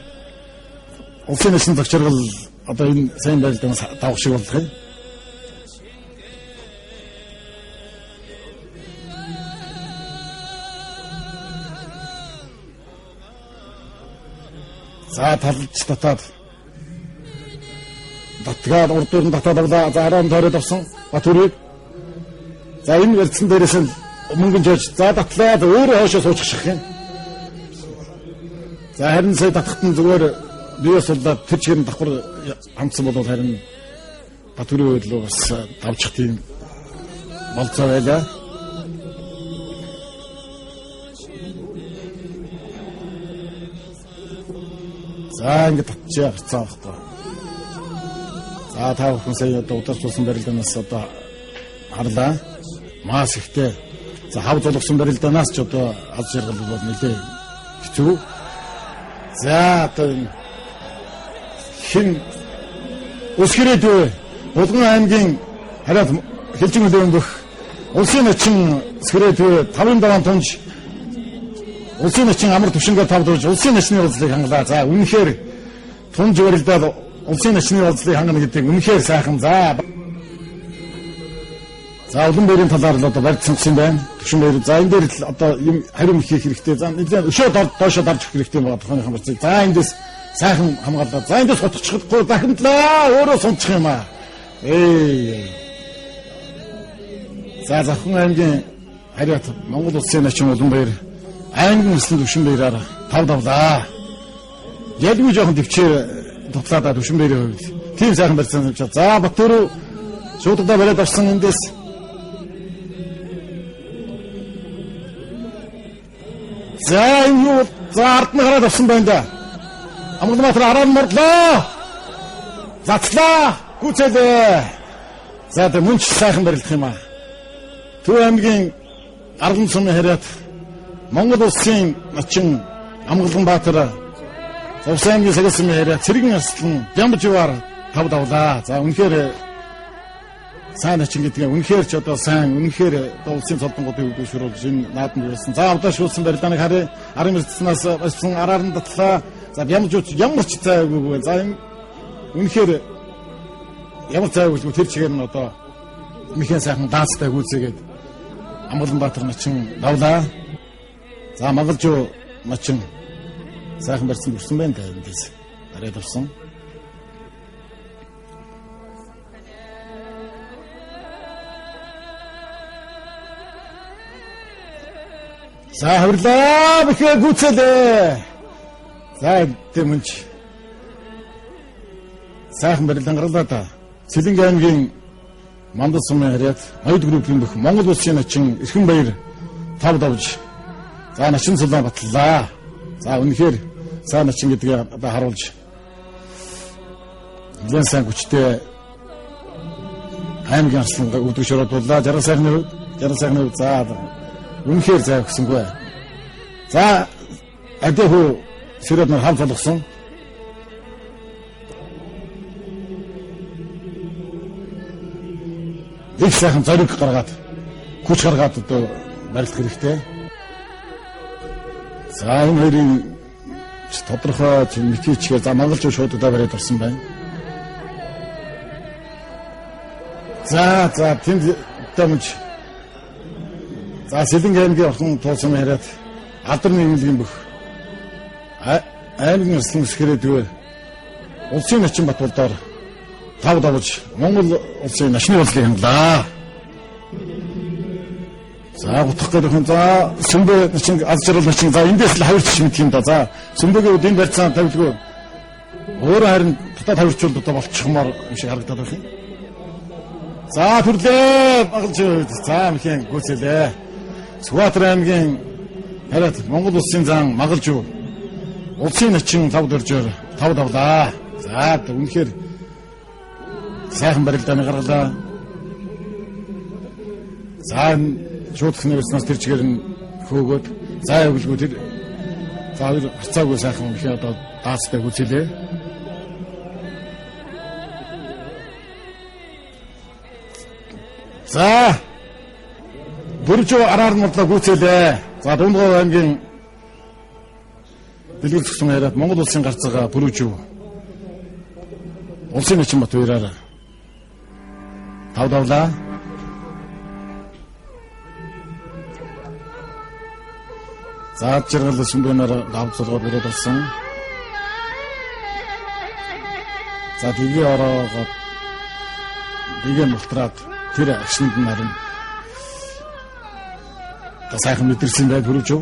Улсын начин зохицоргол одоо энэ сайн барилдаан тавх шиг болох юм. За талж татаад татгаад урдуур нь татаад авлаа. За араан тойроод авсан Батүрийг. За энэ барьцсан дээрээс нь мөнгөн жиж за татлаад өөрөө хоошоо суучих шиг юм. За харин сая татхад нь зүгээр биес болоод тэр чигээр давхар хамтсан бол харин Батүрийн үйлөө бас давчих тийм болцоо байлаа. За ингэ татчихъя гарцаа байхгүй. За та бүхэн сая одоо удаачлуулсан барилдаанаас одоо харлаа. Мас ихтэй. За хав золгосон барилдаанаас ч одоо аз жаргал бол нэлээ хэцүү. За одоо хин өсгөрөөд Булган аймгийн хараад хилжин хөлөөн дөх улсын начин өсгөрөөд 57 тонж улсын начин амар төвшингээ тавдуулж улсын начны болцлыг хангалаа. За үнэхээр тунж барилдаад улсын начны болцлыг хангана гэдэг үнэхээр сайхан. За Улаанбаярын талаар л одоо барьж сонгосон байна. Төвшинбаяр. За энэ дээр л одоо юм хариу хийх хэрэгтэй. За нэлээд өшөө доошоо дарж өгөх хэрэгтэй байгаа тухайн хамарцыг. За эндээс сайхан хамгаалаад. За эндээс хотчихдаггүй дахиндлаа. Өөрөө сунчих юм аа. За Завхан аймгийн харьяат Монгол улсын начин Улаанбаяр аймгийн өсөлт Төвшинбаяраар тав давлаа. Ялгүй жоохон төвчээр дутлаад Төвшинбаярын хувьд тийм сайхан барьсан юм чаа. За Батүр шуудаа бариад авсан эндээс за юу за ард нь гараад авсан байна да. Амгалмаатар араан мордлоо. Затлаа. Гүцэлээ. За тэ мөнч сайхан барилдах юм аа. Төв аймгийн Арлан сумын харьяат Монгол улсын начин Амгалбаатар Завсан аймгийн Сагас сумын харьяат Цэрэгэн арслан Бямбживаар тав давлаа. За үнэхээр сайн начин гэдгээ үнэхээр ч одоо сайн үнэхээр улсын цолдонгуудыг өгдөгшруулж энэ нааданд ирсэн. За удаашруулсан барилдааныг харъя. Арын мэрцнаас болсон араар нь татлаа. За Бямбжууч ямар ч зайгүй. За энэ үнэхээр ямар зайгүй тэр чигээр нь одоо мэхэн сайхан даацтай гүйцээгээд Амгалбаатар начин давлаа. За Магалжуу начин сайхан барьсан өгсөн байна да эндээс арайд авсан. За хаврлаа бихээ гүцэлээ. За тэмч сайхан барилдаан гарлаа та. Цэлэнгийн аймгийн Мандал сумын харьяат ноёд группийн бүх Монгол улсын начин Эрхэнбаяр тав давж за начин сулаа батлаа. За үнэхээр сайн начин гэдгээ одоо харуулж нэгэн сайн хүчтэй аймгийн арслан өгдөгшөрөд боллаа. 60 сайхны хувьд за үнэхээр зай өгсөнгүй. За адэхүү сэрээд нар хамт болгосон. Их сайхан зориг гаргаад хүч гаргаад одоо барилдах хэрэгтэй. За энэ хоёрын тодорхой мэдхийчгээ за монголчууд шууд удаа бариад орсон байна. За тэнд дамж. За Сэлэнг аймгийн орхон туулсан яриад алдарны эмнэлгийн бүх аймгийн өрсөлдөөн сэхрээдгүй улсын начин Батболдоор тав давж Монгол улсын начны бодлыг хянгалаа. За утгах гэдэг нь за сүмбэ начин аз жаргал начин за эндээс л хавирч мэдх юм да. За сүмбэгийн үдийн барьцаан тавилгүй өөр харин дотоод хавирчулд одоо болчихмоор юм шиг харагдаад байна. За түрлээ багж за мэхэн гүцэлээ. Сүхбаатар аймгийн хараад Монгол улсын зан магалж юу улсын начин тав дөржөөр тав давлаа. За үнэхээр сайхан барилдааны гаргалаа. За шуудхны өснөөс тэр чигээр нь хөөгөөд за явуулгүй тэр за хоёр хацаагүй сайхан их одоо даацтай гүцэлээ. За бүржөө араар мөрдлөө гүцэлээ. За Дундгов аймгийн дэлгэр зогсон яриад Монгол улсын гарцгаа бүржөө улсын начин бат хоёраар тав давлаа. За жаргал сүмбэнээр давцуулгаад ирээд болсон. За дэгээ ороогоод дэгээ мултраад тэр агшинд нь харин сайхан мэдэрсэн бай бүржөө.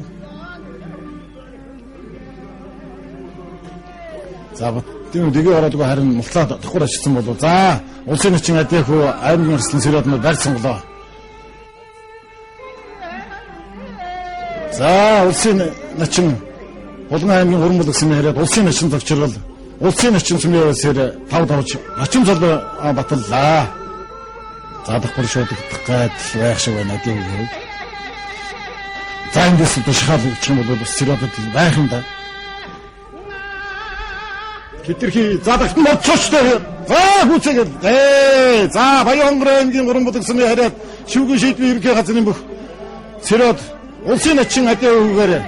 За тийм дэгээ ороодгүй харин мултраад давхар ашигсан болов. За улсын начин адиахүү аймгийн өрсөлдөөн сэрэднүүд барь сонголоо. За улсын начин Булган аймгийн хөрөн булгасан яриад улсын начин завчрал улсын начин сүмээр тав давж начин зол батллаа. За давхар шуудах гад байх шиг байна тийм үү. За эндээс бушхаад ирчих юм бол бас зэрэгт байх юм да. Хитрхи за дахин моцочтой. За хүчээгээд за Баянгор аймгийн хөрөн булгасан яриад шүүгийн шийдвэр ерөнхий газрын бүх зэрэг улсын начин адиагаар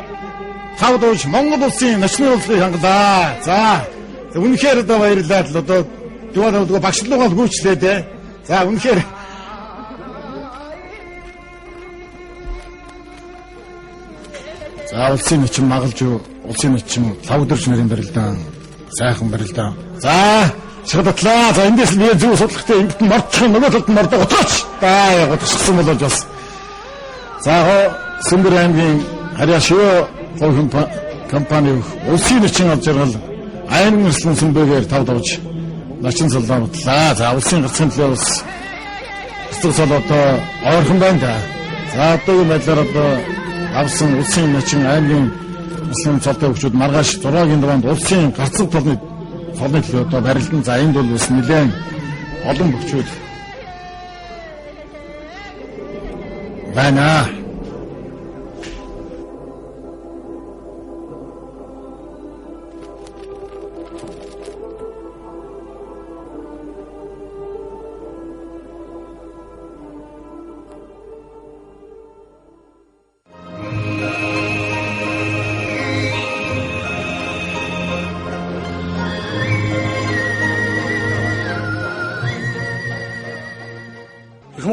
тав дууж Монгол улсын начны улсыг хангалаа. За үнэхээр одоо баярлалаа л одоо дуугаа багшлуугаар гүйчлээ дээ. За үнэхээр за улсын начин магалж юу улсын начин лав дөрж нэрийн барилдаан сайхан барилдаан. За шагадлаа. За эндээс нь зөв судлахтай ингэт мордчих нөгөө талд мордоо утгаач. За яг утгасан болоод бас. За Сүмбэр аймгийн Харьяашио компани улсын начин авч жаргал аймгийн өрсөлдөөн сүмбэгээр тав давж начин соллоо бодлаа. За улсын гарцын төлөө бас хэцүү солиодоо ойрхон байна да. За одоогийн байдлаар одоо авсан улсын начин аймгийн өрсөлдөөн цолтой хөгчүүд маргааш 6-гийн даваанд улсын гарцын толны төлөө одоо барилдан. За энд бол бас нэлээд олон хөгчүүд байна.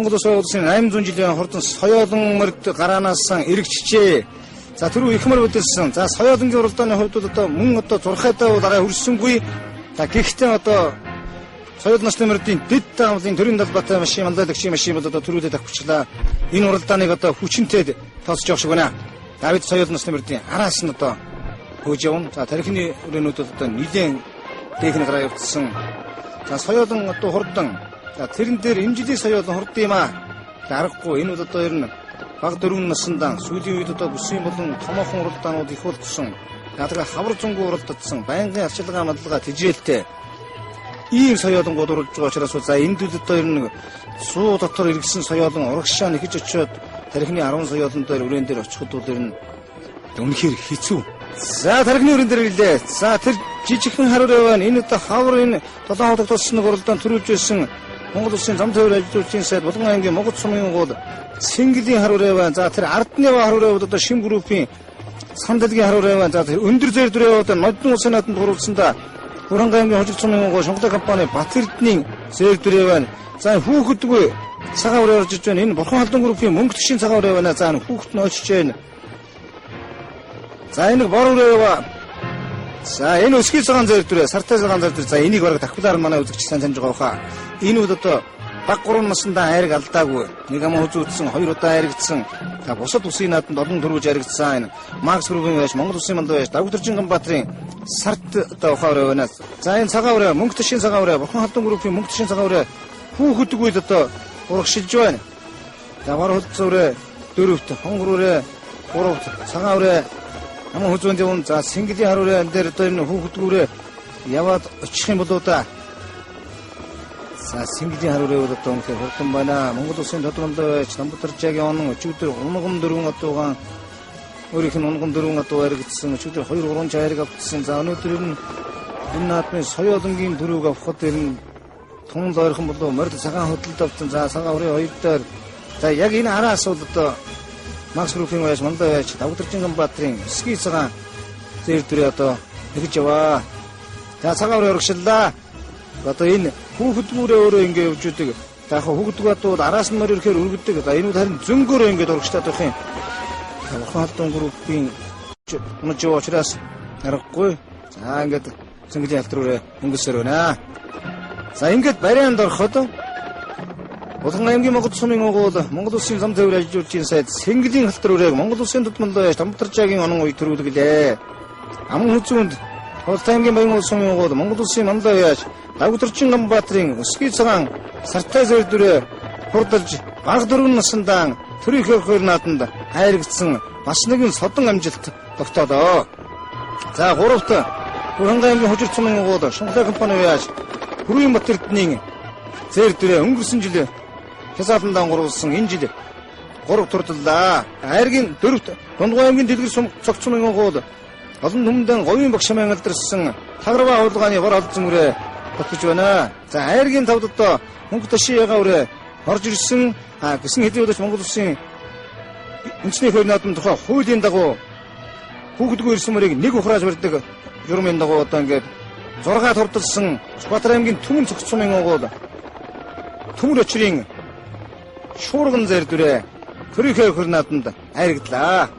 Монгол улсын 800 жилийн хурдан соёолон мөрд гараанаас эргэжжээ. За түрүү их мөр өдөлсөн. За соёолонгийн уралдааны хувьд одоо мөн одоо зурхайдаа дараа хүрсэнгүй. За гэхдээ одоо соёол насны мөрдийн дэд таамлын төрийн далбатай машин манлайлагчийн машин бол одоо түрүүлээ давхичлаа. Энэ уралдааныг одоо хүчинтэй тооцож явах шиг байна. Давид соёол насны мөрдийн араас нь одоо хөөж явна. За тарихны өрөөнүүд одоо нэгэн дэхний гараа явуулсан. За соёолон одоо хурдан. За тэрэн дээр энэ жилийн соёолон хурдан юм аа. Аргагүй энэ бол одоо ер нь баг 4 наснда сүүлийн үед одоо бүсийн болон томоохон уралдаанууд их болцсон. Яагаад хавар зөнгөө уралдагдсан байнгын арчилгаа мадалгаа тэжээлтэй ийм соёолонгууд уралж байгаа учраас за энд үед одоо ер нь суу дотор иргэсэн соёолон урагшаа нэхэж очиод тарихны 10 соёолон дээр үрээн дээр очиход бол ер нь үнэхээр хэцүү. За тарихны үрээн дээр ирлээ. За тэр жижигхэн харуурай байна. Энэ одоо хавар энэ 7 хоног туссан уралдаан төрүүлж байсан Монгол улсын зам төвөр ажилтнуудын сайд Булган аймгийн Могот сумын гол Сингэлийн харуурай байна. За тэр Ардны харуурай бол одоо Шим группийн 산대기 하루래와 자 은들제를 두려웠던 멋진 옷에 나왔던 도로친다 우랑가영계 호직초명하고 정대 갑반에 바트리트닝 제일 두려운 자 후크뜨고 사가오래와 지존 인 보통 활동 그룹이 뭉크신 사가오래와 자 후크뜨 넣으시존 자 이는 바로래와 자 이는 스키스간 제일 두려 사르테스간 제일 두려 자 이니 거를 닥부다른 만에 우측 치산 전주가 이누도 또 밖으로는 쓴다 아이를 갔다고 네가 뭐 어쩌겠어 허이롭다 아이를 갔어 다 벌써 도시에 나왔던 노동 들어오지 아이를 갔어 막스 그룹이 왜시 몽고 도시만 더해 다구들 증금 바트링 사르트 또 화려하네 자인 사가오래 몽크트 신 사가오래 보통 활동 그룹이 몽크트 신 사가오래 후후 뜨고 있었다 오락 실조하네 자 바로 헛소래 드루프트 홍그로래 오락부터 사가오래 아무 헛소인데 온자 생기지 하루래 안데를 또 있는 후후 뜨고 그래 야와 치못 얻었다 자, 생기지 하루래 얻었던 그 어떤 바나 뭔가도 센 저쪽도 지난부터 지하게 오는 거 주들 오는 들어온 것도 우리 그 오는 들어온 것도 이렇게 쓰는 주들 허이로 오른 자리가 쓴 자 어느 들은 인나트에 서여든 긴 들어가 호텔은 통도 이렇게 뭐도 머리도 사강 호텔도 없던 자 사가 우리 어이들 자 여기는 알아서 얻었다 막스로 핑거에서 만다 다부터 찡금 바트링 스키스가 제일 들여다 이렇게 좋아 자 사가 우리 어르신다 또 있네 후후뚜레오로 인게 우쭈뜨게 다 후후뚜가 또 나라스 머리 이렇게 울고뜨게 다 이놈 다른 증거로 인게 도록시다 또 해. 자 활동 그룹빙 오늘 저 어치라스 알았고 자 인게 또 생기지 들어오래 응급스러나 자 인게 바이란더 커도 보통 인게 먹고 소밍하고 뭔가도 심삼 대우래 줄진 세 생기진 들어오래 뭔가도 센도만 더 담부터 짜기 하는 거 들어오게 돼 아무 후쯤 어타임게 먹고 소밍하고 뭔가도 심삼 더 해야지 나부터 찡금 바트링 스키스랑 사르테즈를 두려 호르터지 막들은 쓴당 둘이 그걸 놨던다 아이르스승 맛있는 서떤 감지 덕다다 자 고로부터 그런가영계 호주 초명하고도 송대 금판에 해야지 구루이 못들었니 제일 두려 응급순지들 회사분당 고로승 인지들 고로 들었다 아이르긴 들었다 돈도가영계 니들 속 초명하고도 어떤 놈된 거위 먹셔명을 들었승 타그라바 어떡하니 뭐라도 그래 그주나 자 아이르긴 다우도또 몽크터 시에가 우리 바로지르승 그 승해디오도 몽크도 승 인친이 거기 나왔던 도가 호위된다고 호구두고 있으면 니고 호라져 버릴 때가 요러면다고 어떤 게 조라가 더럽듯승 스파트라임긴 투문 속초맹하고 투무려 추링 쇼르건 제르들에 그렇게 거기 나왔던다 아이르겠다